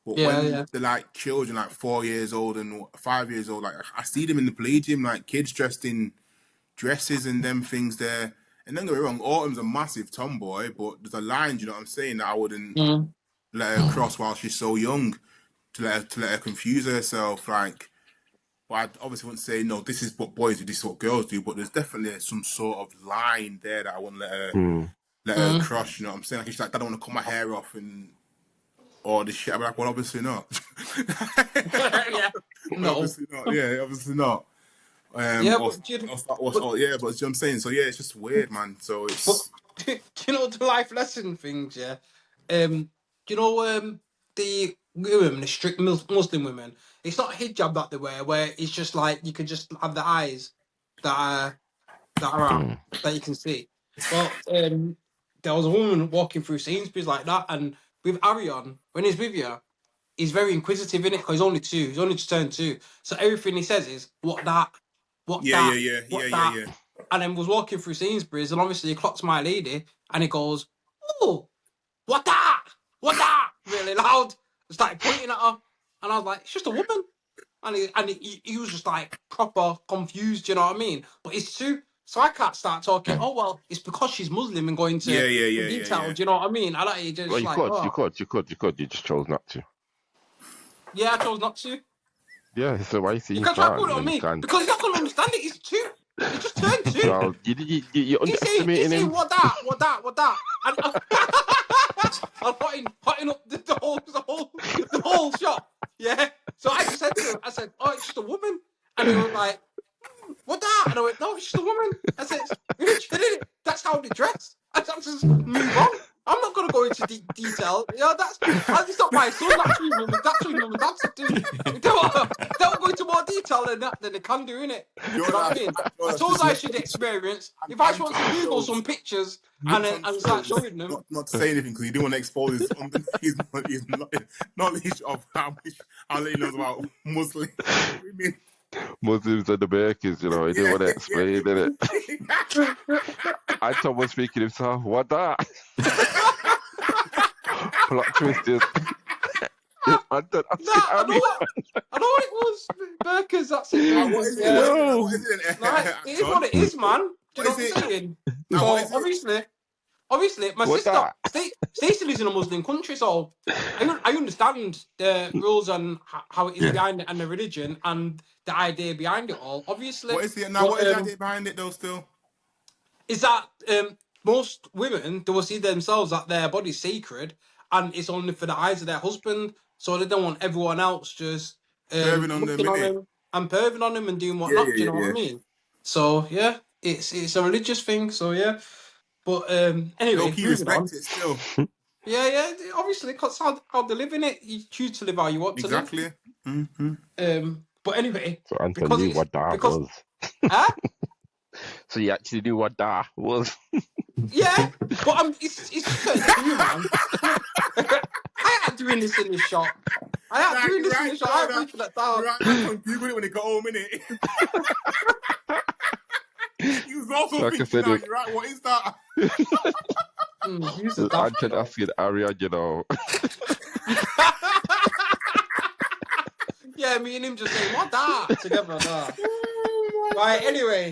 But when they're like children, like 4 years old and 5 years old, like I see them in the play gym, like kids dressed in dresses and them things there. And don't get me wrong, Autumn's a massive tomboy, but there's a line, you know what I'm saying, that I wouldn't let her cross while she's so young, to let her confuse herself. Like, but I obviously wouldn't say, no, this is what boys do, this is what girls do. But there's definitely some sort of line there that I wouldn't let her cross. You know what I'm saying? Like, she's like, I don't want to cut my hair off and all this shit. I'm like, well, obviously not. No, obviously not. Yeah, obviously not. But you know what I'm saying? So yeah, it's just weird, man. So it's. Do you know the life lesson things? Yeah. Do you know the women, the strict Muslim women? It's not hijab that they wear, where it's just like you can just have the eyes that are out that you can see. Well, there was a woman walking through Sainsbury's like that, and with Arion, when he's with you, he's very inquisitive in it because he's only 2. He's only just turned 2, so everything he says is what that. Yeah. And then was walking through Sainsbury's, and obviously he clocks my lady, and he goes, "Oh, what that? Really loud." I started pointing at her, and I was like, "It's just a woman." And he was just like proper confused, you know what I mean? But it's 2, so I can't start talking. Oh well, it's because she's Muslim and going to detail. Do you know what I mean? I like just well, you could. You just chose not to. Yeah, I chose not to. Yeah, so why see? Because I put it on me because he's not going to understand it. He's 2. He just turned 2. Well, you're underestimating him. What that? And I'm potting up the whole hell? Yeah, that's not my son. That's what mum and dad should do. They don't go into more detail than that than they can do, innit? You know what I mean? I told I should experience. If I wants to Google some pictures and start showing them. Not to say anything because he didn't want to expose his knowledge of how he knows about Muslim women. Muslims and Americans, you know, he didn't want to explain, did it? And Tom was speaking himself, what that? Plot twisters. I know what it was. Burkers, that's it. What is it? It is what it is, man. Do you know what I'm saying? So, obviously, my sister, Stacey lives in a Muslim country, so I understand the rules and how it is behind it and the religion and the idea behind it all. Obviously, what is it now? What is the idea behind it, though? Still, is that most women they will see themselves that their body's sacred and it's only for the eyes of their husband, so they don't want everyone else just perving on them and perving on them and doing whatnot. Do you know what I mean? So yeah, it's a religious thing. So yeah. But anyway, he respects it still. Yeah. Obviously, because how they live in it, you choose to live how you want to live. Exactly. Mm-hmm. But anyway, so Anton knew what that was. Huh? So you actually knew what that was. Yeah, but it's you, man. I ain't doing this in the shop. I ain't doing this in the shop. I'm breaking that down. Right, I Google it when they got home, innit? He was also thinking, now, you're right, what is that? Anton asking Arian, you know. Yeah, me and him just saying, what that? Together, that. Right, anyway.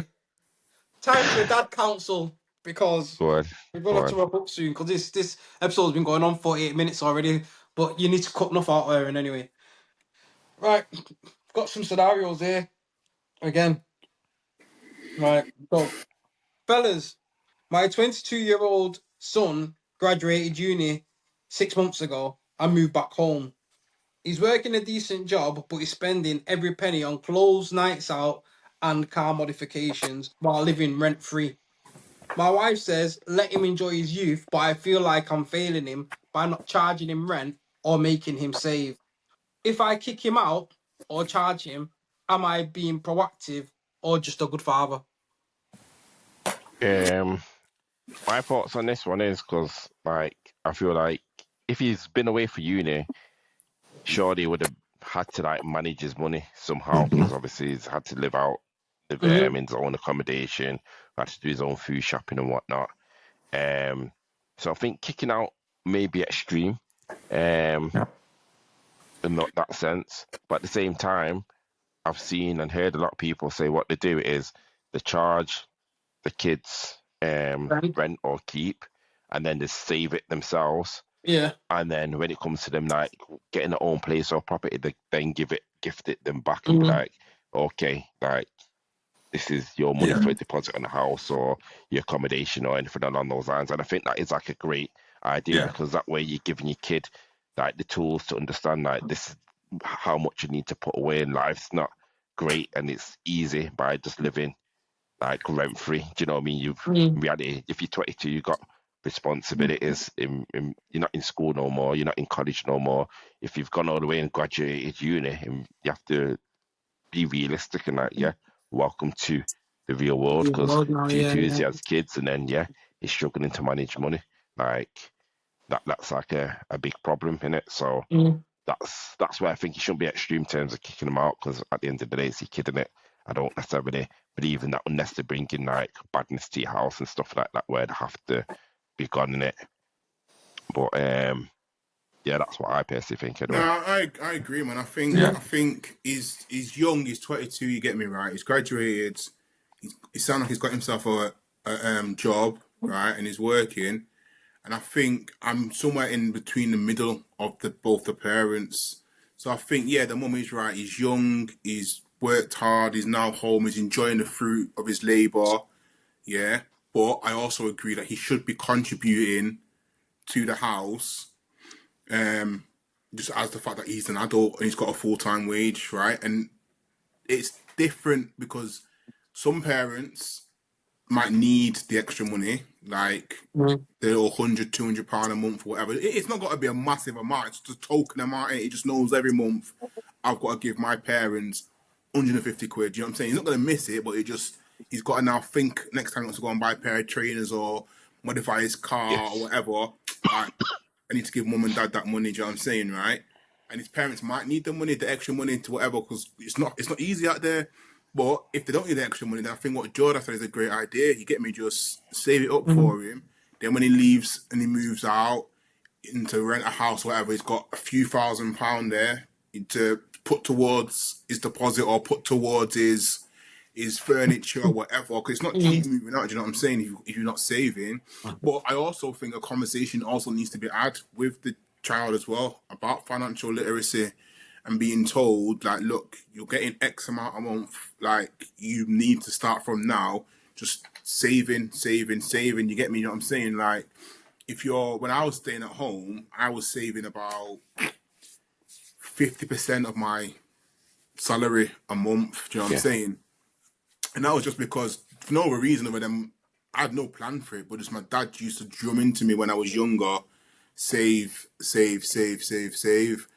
Time for the dad council, because we're going to have to wrap up soon, because this episode's been going on 48 minutes already, but you need to cut enough out there, and anyway. Right, got some scenarios here. Again. Right, so, fellas, my 22-year-old son graduated uni 6 months ago and moved back home. He's working a decent job, but he's spending every penny on clothes, nights out, and car modifications while living rent-free. My wife says, let him enjoy his youth, but I feel like I'm failing him by not charging him rent or making him save. If I kick him out or charge him, am I being proactive or just a good father? My thoughts on this one is because, like, I feel like if he's been away for uni, surely he would have had to, like, manage his money somehow, because obviously he's had to live in his own accommodation, had to do his own food shopping and whatnot. So I think kicking out may be extreme, in not that sense. But at the same time, I've seen and heard a lot of people say what they do is they charge the kids rent or keep, and then they save it themselves. Yeah. And then when it comes to them like getting their own place or property, they then gift it them back and be like, okay, like this is your money for a deposit on a house or your accommodation or anything along those lines. And I think that is like a great idea because that way you're giving your kid like the tools to understand like this is how much you need to put away in life. It's not great and it's easy by just living like rent free. Do you know what I mean? In reality, if you're 22, you've got responsibilities. You're not in school no more. You're not in college no more. If you've gone all the way and graduated uni, you have to be realistic and like, welcome to the real world. Because he has kids, and then he's struggling to manage money. Like that's like a big problem in it. So that's where I think you shouldn't be extreme in terms of kicking him out. Because at the end of the day, it's your kid, innit? I don't necessarily believe in that unless they bring in like badness to your house and stuff like that, where they have to be gone in it. But that's what I personally think. Anyway. No, I agree, man. I think he's young. He's 22. You get me right. He's graduated. He sounds like he's got himself a job, right, and he's working. And I think I'm somewhere in between the middle of both the parents. So I think the mum is right. He's young. He's worked hard. He's now home. He's enjoying the fruit of his labour. Yeah, but I also agree that he should be contributing to the house. Just as the fact that he's an adult and he's got a full-time wage, right? And it's different because some parents might need the extra money, like Mm. the little £100, £200 a month, or whatever. It's not got to be a massive amount. It's just a token amount. It just knows every month I've got to give my parents 150 quid. You know what I'm saying? He's not going to miss it, but he's got to now think next time he wants to go and buy a pair of trainers or modify his car or Yes. whatever. Like, I need to give mum and dad that money. Do you know what I'm saying, right? And his parents might need the money, the extra money to whatever, because it's not easy out there. But if they don't need the extra money, then I think what Jordan said is a great idea. You get me, just save it up Mm. for him. Then when he leaves and he moves out into rent a house, or whatever, he's got a few £1,000 there to put towards his deposit or put towards his furniture or whatever. Because it's not cheap Mm. moving out. Do you know what I'm saying? If you're not saving, but I also think a conversation also needs to be had with the child as well about financial literacy and being told, like, look, you're getting X amount a month, like, you need to start from now, just saving, saving, saving. You get me? You know what I'm saying? Like, when I was staying at home, I was saving about 50% of my salary a month. Do you know what I'm Yeah. saying? And that was just because, for no other reason other than I had no plan for it, but just my dad used to drum into me when I was younger, save, save, save, save, save.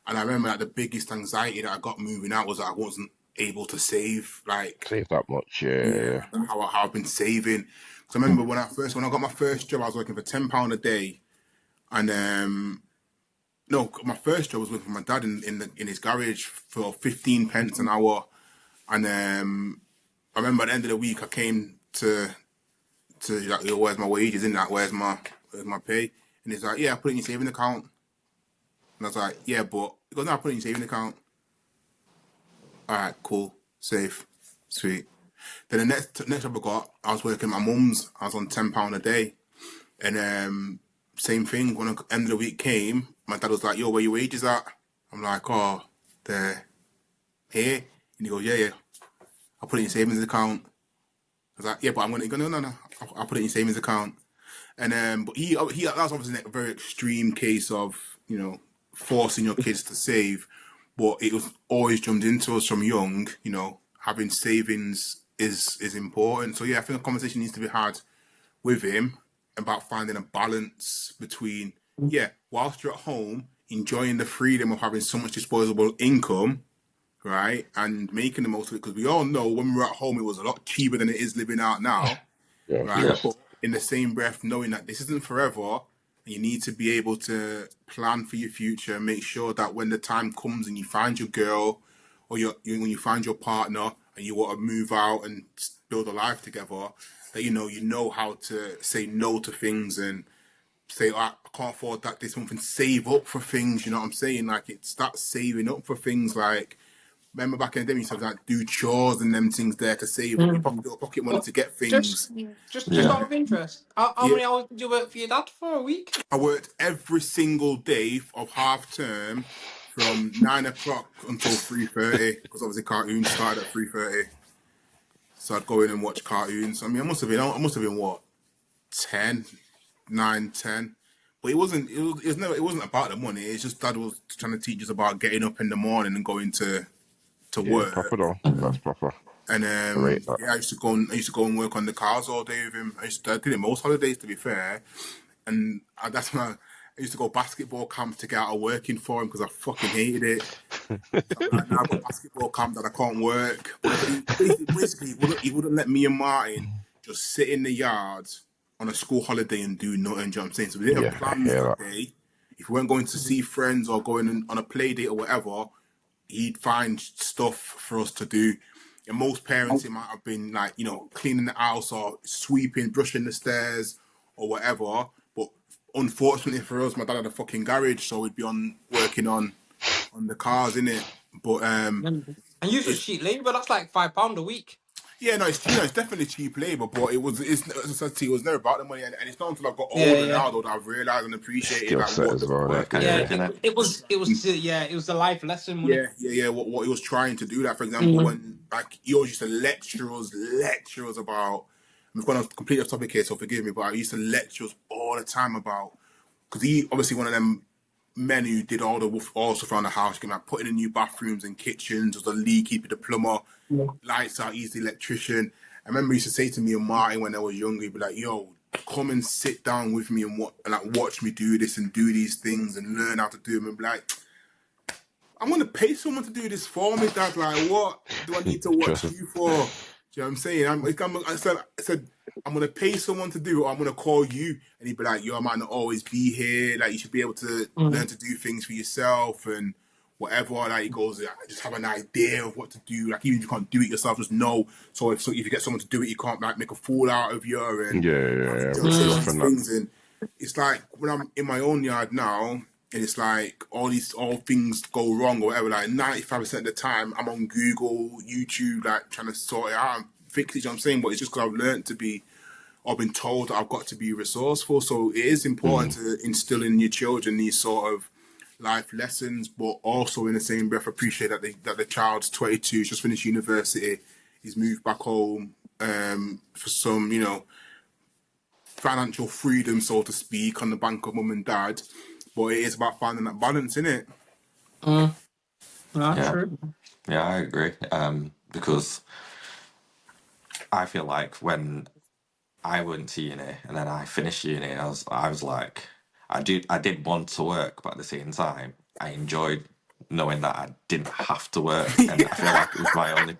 And I remember that the biggest anxiety that I got moving out was that I wasn't able to save. Like, Save that much. yeah, Yeah. how I've been saving. Because I remember when I got my first job, I was working for £10 a day, and no, my first job was working for my dad in his garage for 15 pence an hour, and I remember at the end of the week I came to like, yo, where's my wages? In that, where's my pay? And he's like, yeah, I put it in your saving account. And I was like, yeah, but he goes, no, I put it in your saving account. All right, cool, safe, sweet. Then the next job I got, I was working at my mum's. I was on £10 a day, and same thing. When the end of the week came, my dad was like, yo, where your wages at? I'm like, oh, they're here. And he goes, yeah, yeah. I'll put it in your savings account. I was like, yeah, but I'm gonna go, no. I'll put it in your savings account. And but he that's obviously a very extreme case of, forcing your kids to save, but it was always drummed into us from young. Having savings is important. So yeah, I think a conversation needs to be had with him about finding a balance between, yeah, whilst you're at home enjoying the freedom of having so much disposable income, right, and making the most of it, because we all know when we were at home it was a lot cheaper than it is living out now, Yeah. right? Sure. But in the same breath, knowing that this isn't forever, and you need to be able to plan for your future, make sure that when the time comes and you find your girl, or when you find your partner and you want to move out and build a life together, that you know how to say no to things and say, oh, I can't afford that this month, and save up for things. You know what I'm saying? Like, it starts saving up for things. Like, remember back in the day, we used to like do chores and them things there to save up your Mm. pocket money to get Just, things. just Yeah. out of interest, how Yeah, many hours did you work for your dad for a week? I worked every single day of half term from 9 o'clock until 3:30, because obviously cartoons started at 3:30. So I'd go in and watch cartoons. I mean, I must have been what, 10, 9, 10. But it wasn't. It wasn't about the money. It's just dad was trying to teach us about getting up in the morning and going to Yeah. work. Proper though. That's proper. And I rate that. yeah, I used to go and work on the cars all day with him. I did it most holidays, to be fair. And I used to go basketball camp to get out of working for him because I fucking hated it. Like, now I've got basketball camp that I can't work. But basically he wouldn't let me and Martin just sit in the yard on a school holiday and do nothing. Do you know what I'm saying? So we didn't have Yeah. I plans hear that that. day. If we weren't going to see friends or going on a play date or whatever, he'd find stuff for us to do. And most parents, it might have been like, cleaning the house or sweeping, brushing the stairs or whatever. But unfortunately for us, my dad had a fucking garage, so we'd be working on the cars in it. But And you just it's cheap labour. That's like £5 a week. yeah, no, it's definitely cheap labor, but as I said to you, it was never about the money, and it's not until I got Yeah, older yeah, now that I've realised and appreciated Skill like set what as the well. That. Work yeah. Yeah. ethic, It, innit? it was, it was, yeah, it was the life lesson money. Yeah. What he was trying to do. That, for example, Mm. when like he always used to lecture us about. I'm going to completely off topic here, so forgive me, but I used to lecture us all the time about, because he obviously one of them men who did all stuff around the house, like putting in new bathrooms and kitchens, was the lead keeper, the plumber, lights out, he's the electrician, I remember he used to say to me and Martin when I was younger, he'd be like, "Yo, come and sit down with me and watch me do this and do these things and learn how to do them." And be like, "I'm gonna pay someone to do this for me, Dad. Like, what do I need to watch you for?" Do you know what I'm saying? I said, "I'm gonna pay someone to do it, or I'm gonna call you." And he'd be like, "Yo, I might not always be here. Like, you should be able to learn to do things for yourself and whatever." Like, he goes, "I just have an idea of what to do. Like, even if you can't do it yourself, just know. So if you get someone to do it, you can't like make a fool out of you." And say all these things. And it's like when I'm in my own yard now, and it's like all things go wrong or whatever. Like 95% of the time, I'm on Google, YouTube, like trying to sort it out and fix it. You know what I'm saying? But it's just because I've learned to be, or been told that I've got to be resourceful. So it is important to instill in your children these sort of life lessons, but also in the same breath appreciate that the child's 22, he's just finished university, he's moved back home for some, financial freedom, so to speak, on the bank of mum and dad. But it is about finding that balance, isn't it? True. Yeah, I agree. Because I feel like when I went to uni and then I finished uni, I was like, I did want to work, but at the same time, I enjoyed knowing that I didn't have to work, and I feel like it was my only.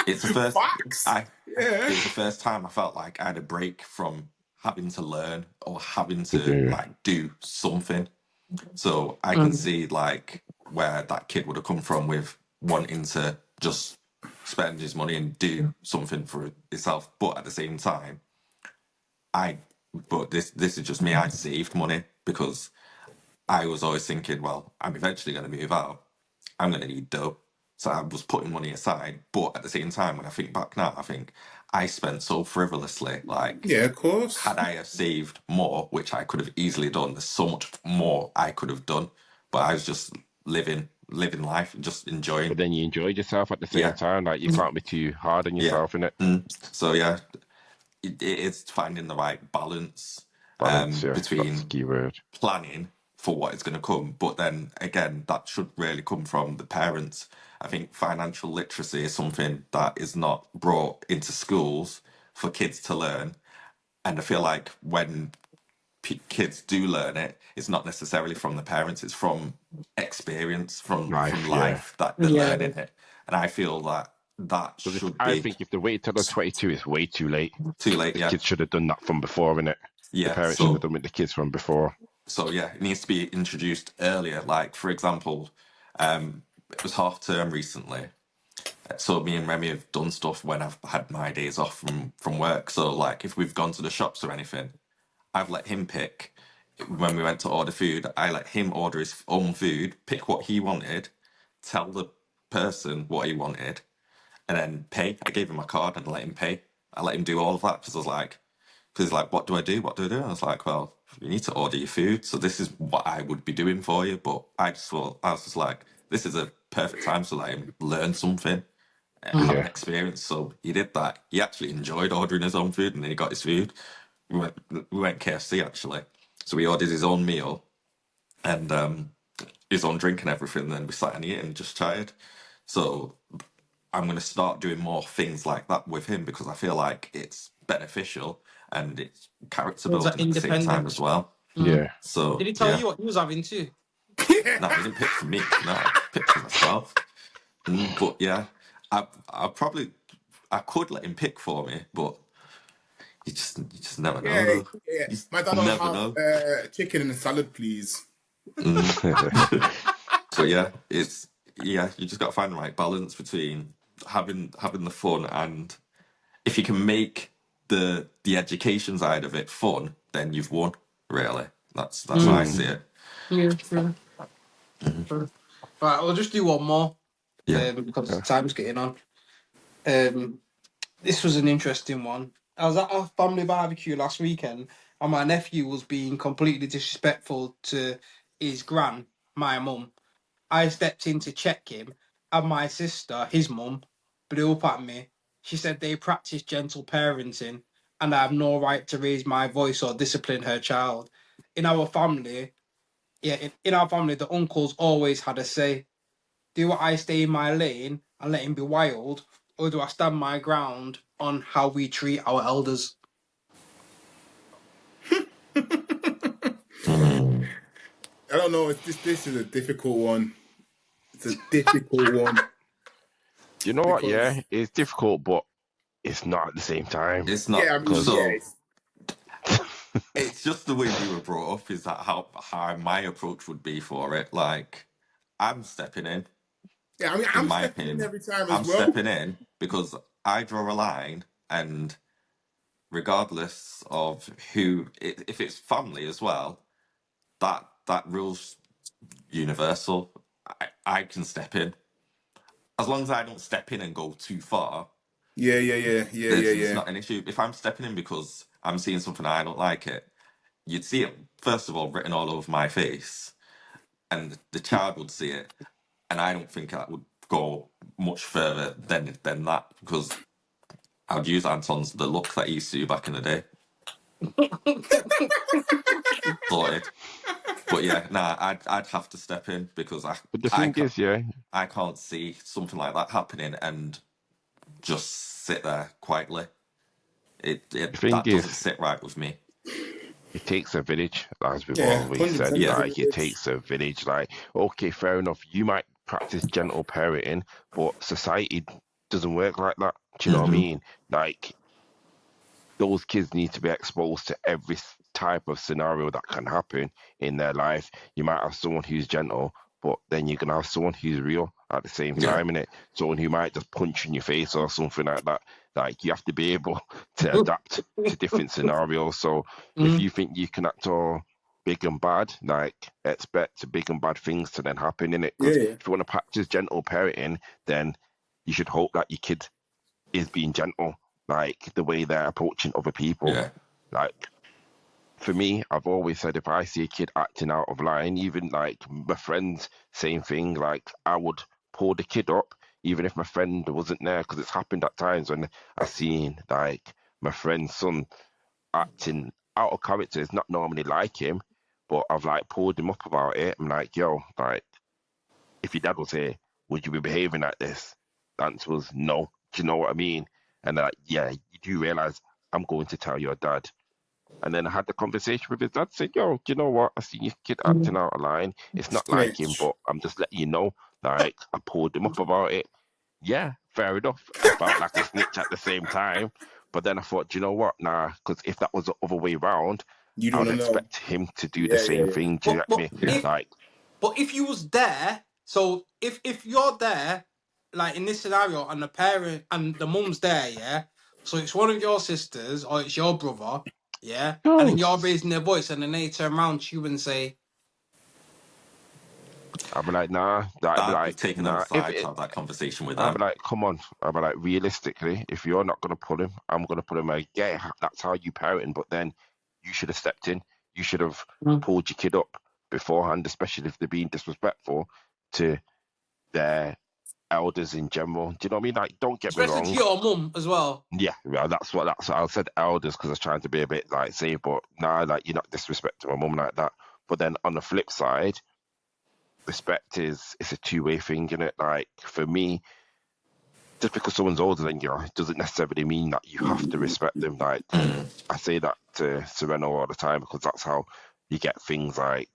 It's the first Facts. it was the first time I felt like I had a break from having to learn or having to like do something. So I can see like where that kid would have come from with wanting to just spend his money and do something for himself, but at the same time, this is just me. I saved money because I was always thinking, well, I'm eventually going to move out. I'm going to need dough. So I was putting money aside. But at the same time, when I think back now, I think I spent so frivolously. Like, Yeah, of course. had I have saved more, which I could have easily done, there's so much more I could have done. But I was just living life, just enjoying. But then you enjoyed yourself at the same time. Like, you can't be too hard on yourself, innit? So yeah, it is finding the right balance, Balance, yeah. That's the between key word. planning for what is going to come, but then again, that should really come from the parents. I think financial literacy is something that is not brought into schools for kids to learn, and I feel like when kids do learn it, it's not necessarily from the parents; it's from experience, from life that they're learning it. And I feel that should I be think if they wait till they're 22, it's way too late. too late. The Yeah, kids should have done that from before, innit? The yeah. parents should have done with the kids from before. So yeah, it needs to be introduced earlier. Like for example, it was half term recently. So me and Remy have done stuff when I've had my days off from work. So like if we've gone to the shops or anything, I've let him pick. When we went to order food, I let him order his own food, pick what he wanted, tell the person what he wanted, and then pay. I gave him my card and let him pay. I let him do all of that because I was like, what do I do? What do I do? And I was like, well, you need to order your food. So this is what I would be doing for you. But I was just like, this is a perfect time to let him learn something, have an experience. So he did that. He actually enjoyed ordering his own food, and then he got his food. We went KFC actually. So he ordered his own meal and his own drink and everything. And then we sat and ate and just chatted. So I'm going to start doing more things like that with him because I feel like it's beneficial and it's character Was that building at the same time as well. Yeah. So Did he tell you what he was having too? No, he didn't pick for me. No, I picked for myself. But yeah, I could let him pick for me, but you just never know Yeah, though. yeah. You My dad never will know. have chicken and a salad, please. But yeah, you just got to find the right balance between having the fun, and if you can make the education side of it fun, then you've won. Really, that's how I see it. Yeah, true. Right, we'll just do one more. Yeah. Because time's getting on. This was an interesting one. I was at a family barbecue last weekend, and my nephew was being completely disrespectful to his gran, my mum. I stepped in to check him, and my sister, his mum, blew up at me. She said they practice gentle parenting, and I have no right to raise my voice or discipline her child. In our family, in our family, the uncles always had a say. Do I stay in my lane and let him be wild, or do I stand my ground on how we treat our elders? I don't know. This is a difficult one. It's a difficult one You know what? Yeah, because it's difficult, but it's not at the same time. It's not yeah, I mean, Because yeah, so. It's just the way we were brought up. Is that how my approach would be for it? Like, I'm stepping in. yeah. I mean, In I'm my stepping in opinion, every time as I'm well. stepping in because I draw a line, and regardless of who, if it's family as well, that rules universal. I can step in as long as I don't step in and go too far. Yeah, It's yeah. not an issue. If I'm stepping in because I'm seeing something I don't like it, you'd see it first of all written all over my face, and the child would see it, and I don't think that would go much further than that because I'd use Anton's the look that he used to do back in the day. Sorted. But yeah, nah, I'd have to step in because but the I thing can't is, yeah, I can't see something like that happening and just sit there quietly. the It thing that doesn't is, sit right with me. it takes a village, as we've Yeah, always said. 100%. Yeah. Like, it takes a village. Like, okay, fair enough. You might practice gentle parenting, but society doesn't work like that. Do you know what I Hmm. mean? Like, those kids need to be exposed to every type of scenario that can happen in their life. You might have someone who's gentle, but then you're gonna have someone who's real at the same Yeah. time, innit? Someone who might just punch in your face or something like that. Like, you have to be able to adapt to different scenarios. So if Mm. you think you can act all big and bad, like, expect big and bad things to then happen in it. Yeah, Because yeah, if you want to practice gentle parenting, then you should hope that your kid is being gentle, like the way they're approaching other people. Yeah. Like, for me, I've always said if I see a kid acting out of line, even like my friends, same thing, like I would pull the kid up, even if my friend wasn't there, because it's happened at times when I seen like my friend's son acting out of character. It's not normally like him, but I've like pulled him up about it. I'm like, yo, like, if your dad was here, would you be behaving like this? The answer was no. Do you know what I mean? And they're like, yeah, you do realize I'm going to tell your dad. And then I had the conversation with his dad, said, yo, do you know what? I see your kid acting out of line. It's not like him, snitch. but I'm just letting you know. Like, I pulled him up about it. Yeah, fair enough. I felt like a snitch at the same time. But then I thought, do you know what? Nah, because if that was the other way round, You I don't would know. expect him to do the Yeah, same yeah. thing. Do you But get but me? if Like, but if you was there, so if you're there, like in this scenario, and the parent and the mum's there, yeah. So it's one of your sisters or it's your brother, yeah, and then yo, you're raising their voice, and then they turn around to you and say, I'd be like, nah. I'd be I'd be like, taking them nah. If aside to it, have that conversation with I'd them. be like, come on. I'd be like, realistically, if you're not gonna pull him, I'm gonna pull him. Like, yeah, that's how you parenting. But then you should have stepped in. You should have Mm. pulled your kid up beforehand, especially if they're being disrespectful to their elders in general. Do you know what I mean? Like, don't get me especially to wrong. your mum as well. Yeah, well, that's what I said elders because I was trying to be a bit like safe, but nah, like you're not disrespecting my mum like that. But then on the flip side, respect is it's a two-way thing, isn't it? Like for me, just because someone's older than you it doesn't necessarily mean that you have to respect them. Like Mm. I say that to Sereno all the time because that's how you get things like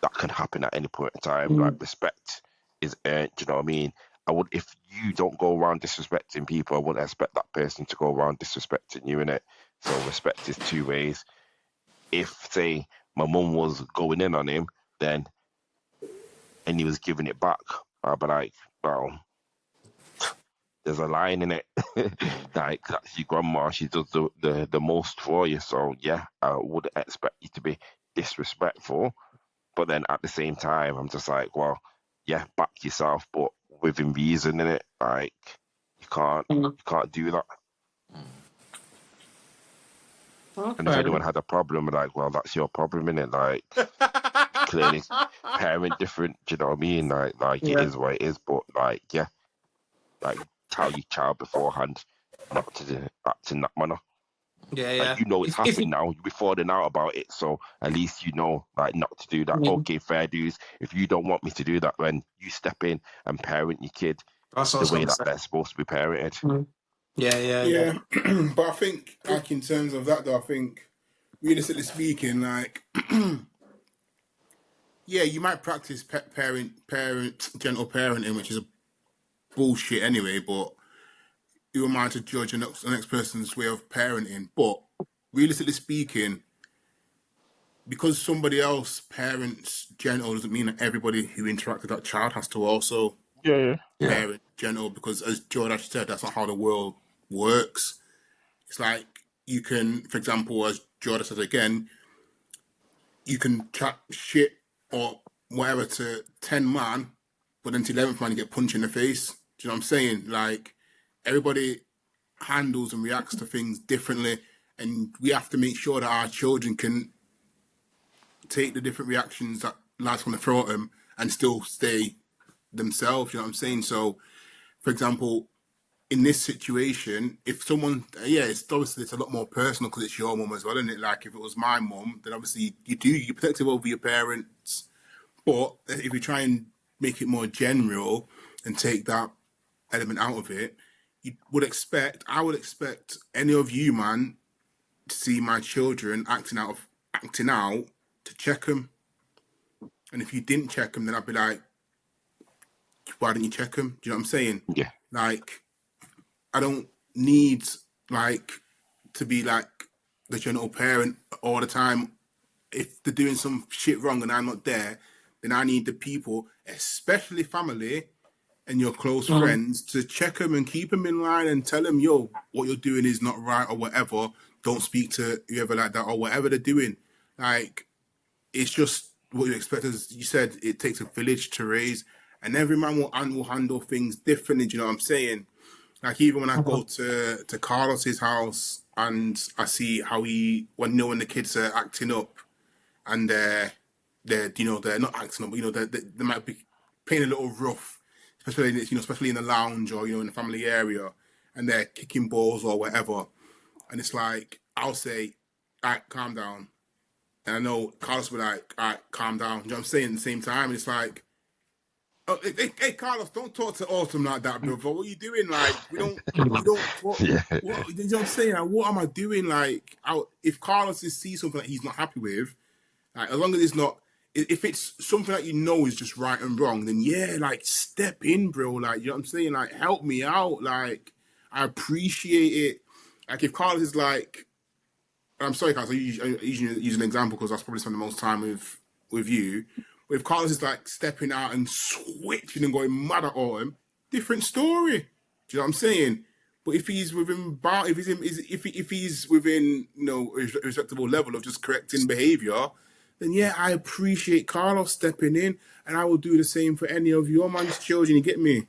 that can happen at any point in time. Like Mm. respect is earned. Do you know what I mean? I would if you don't go around disrespecting people, I wouldn't expect that person to go around disrespecting you in it. So respect is two ways. If say my mum was going in on him, then and he was giving it back, I'd be like, well, there's a line in it. Like that's your grandma. She does the most for you. So yeah, I wouldn't expect you to be disrespectful. But then at the same time, I'm just like, well, yeah, back yourself, but within reason in it. Like Mm. you can't do that. Oh, And if fair anyone enough. had a problem, like, well, that's your problem in it. Like clearly parent different. Do you know what I mean? Like it Yeah, is what it is. But like yeah, like tell your child beforehand not to act in that manner. yeah, Like yeah. you know it's If happened now. You'll be falling out about it, so at least you know like not to do that. mm, Okay, fair dues. If you don't want me to do that, then you step in and parent your kid that's what I the was way gonna that say. they're supposed to be parented. Mm. Yeah. But I think, like, in terms of that, though, I think, realistically speaking, like, yeah, you might practice gentle parenting, which is a bullshit anyway, but who am I to judge the next person's way of parenting? But realistically speaking, because somebody else parents gentle doesn't mean that everybody who interacts with that child has to also parent gentle, because as Jordash said, that's not how the world works. It's like you can, for example, as Jordash said again, you can chat shit or whatever to 10 man, but then to 11th man you get punched in the face. Do you know what I'm saying? Like, everybody handles and reacts to things differently, and we have to make sure that our children can take the different reactions that life's going to throw at them and still stay themselves. You know what I'm saying? So, for example, in this situation, if someone, it's obviously it's a lot more personal because it's your mum as well, isn't it? Like, if it was my mum, then obviously you're protective over your parents. But if you try and make it more general and take that element out of it, I would expect any of you, man, to see my children acting out to check them. And if you didn't check them, then I'd be like, why didn't you check them? Do you know what I'm saying? Yeah. Like, I don't need, like, to be like the gentle parent all the time. If they're doing some shit wrong and I'm not there, then I need the people, especially family and your close friends, to check them and keep them in line and tell them, yo, what you're doing is not right or whatever. Don't speak to whoever like that or whatever they're doing. Like, it's just what you expect. As you said, it takes a village to raise, and every man will handle things differently. Do you know what I'm saying? Like, even when I go to Carlos's house and I see how when the kids are acting up and they're not acting up, but they might be playing a little rough, especially in the lounge or in the family area, and they're kicking balls or whatever, and it's like I'll say, "All right, calm down," and I know Carlos will be like, "All right, calm down." You know what I'm saying? At the same time, and it's like, oh, hey, Carlos, don't talk to Autumn like that, brother. What are you doing? Like, we don't talk. Yeah. What, you know what I'm saying? Like, what am I doing? Like, if Carlos sees something that he's not happy with, like, as long as it's not, if it's something that you know is just right and wrong, then yeah, like, step in, bro. Like, you know what I'm saying? Like, help me out. Like, I appreciate it. Like, if Carlos is like, I'm sorry, Carlos, I usually use an example because I probably spend the most time with you. But if Carlos is like stepping out and switching and going mad at Autumn, different story. Do you know what I'm saying? But if he's within if he's within a respectable level of just correcting behaviour, then yeah, I appreciate Carlos stepping in, and I will do the same for any of your man's children. You get me?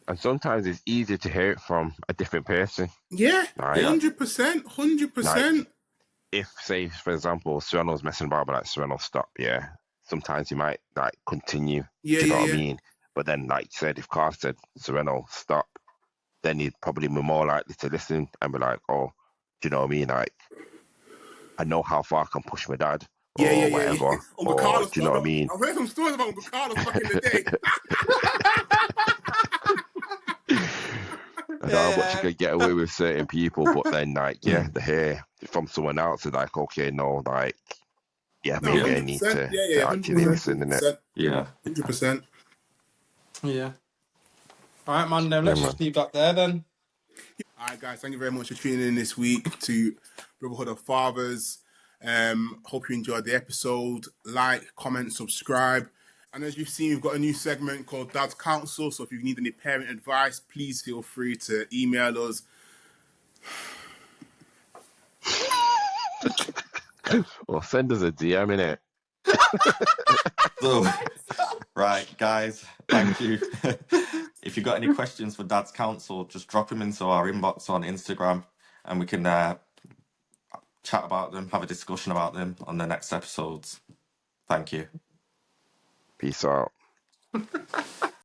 And sometimes it's easier to hear it from a different person. Yeah, Like, 100%, 100%. if, say, for example, Serrano's messing about, but like, Serrano, stop, yeah. Sometimes he might like continue. Yeah, Do you know yeah, what I yeah. mean? But then, like you said, if Carl said, Serrano, stop, then he'd probably be more likely to listen and be like, oh, do you know what I mean? Like, I know how far I can push my dad Yeah. or whatever. Uncle Or Carlos, do you know what I mean? I've heard some stories about Uncle Carlos back in the day. I know how much you can get away with certain people, but then, like, yeah, they hear from someone else, they're like, okay, no, like, yeah, No, maybe I need 100%. to, Yeah, to actually 100%. listen, innit? 100%. Yeah. 100%. Yeah. All right, man. Then Yeah, let's man. just leave that there then. All right, guys, thank you very much for tuning in this week to Brotherhood of Fathers. Hope you enjoyed the episode. Like, comment, subscribe. And as you've seen, we've got a new segment called Dad's Counsel. So if you need any parent advice, please feel free to email us. Well, send us a DM, innit? So, right, guys, thank you. If you've got any questions for Dad's Counsel, just drop them into our inbox on Instagram and we can chat about them, have a discussion about them on the next episodes. Thank you. Peace out.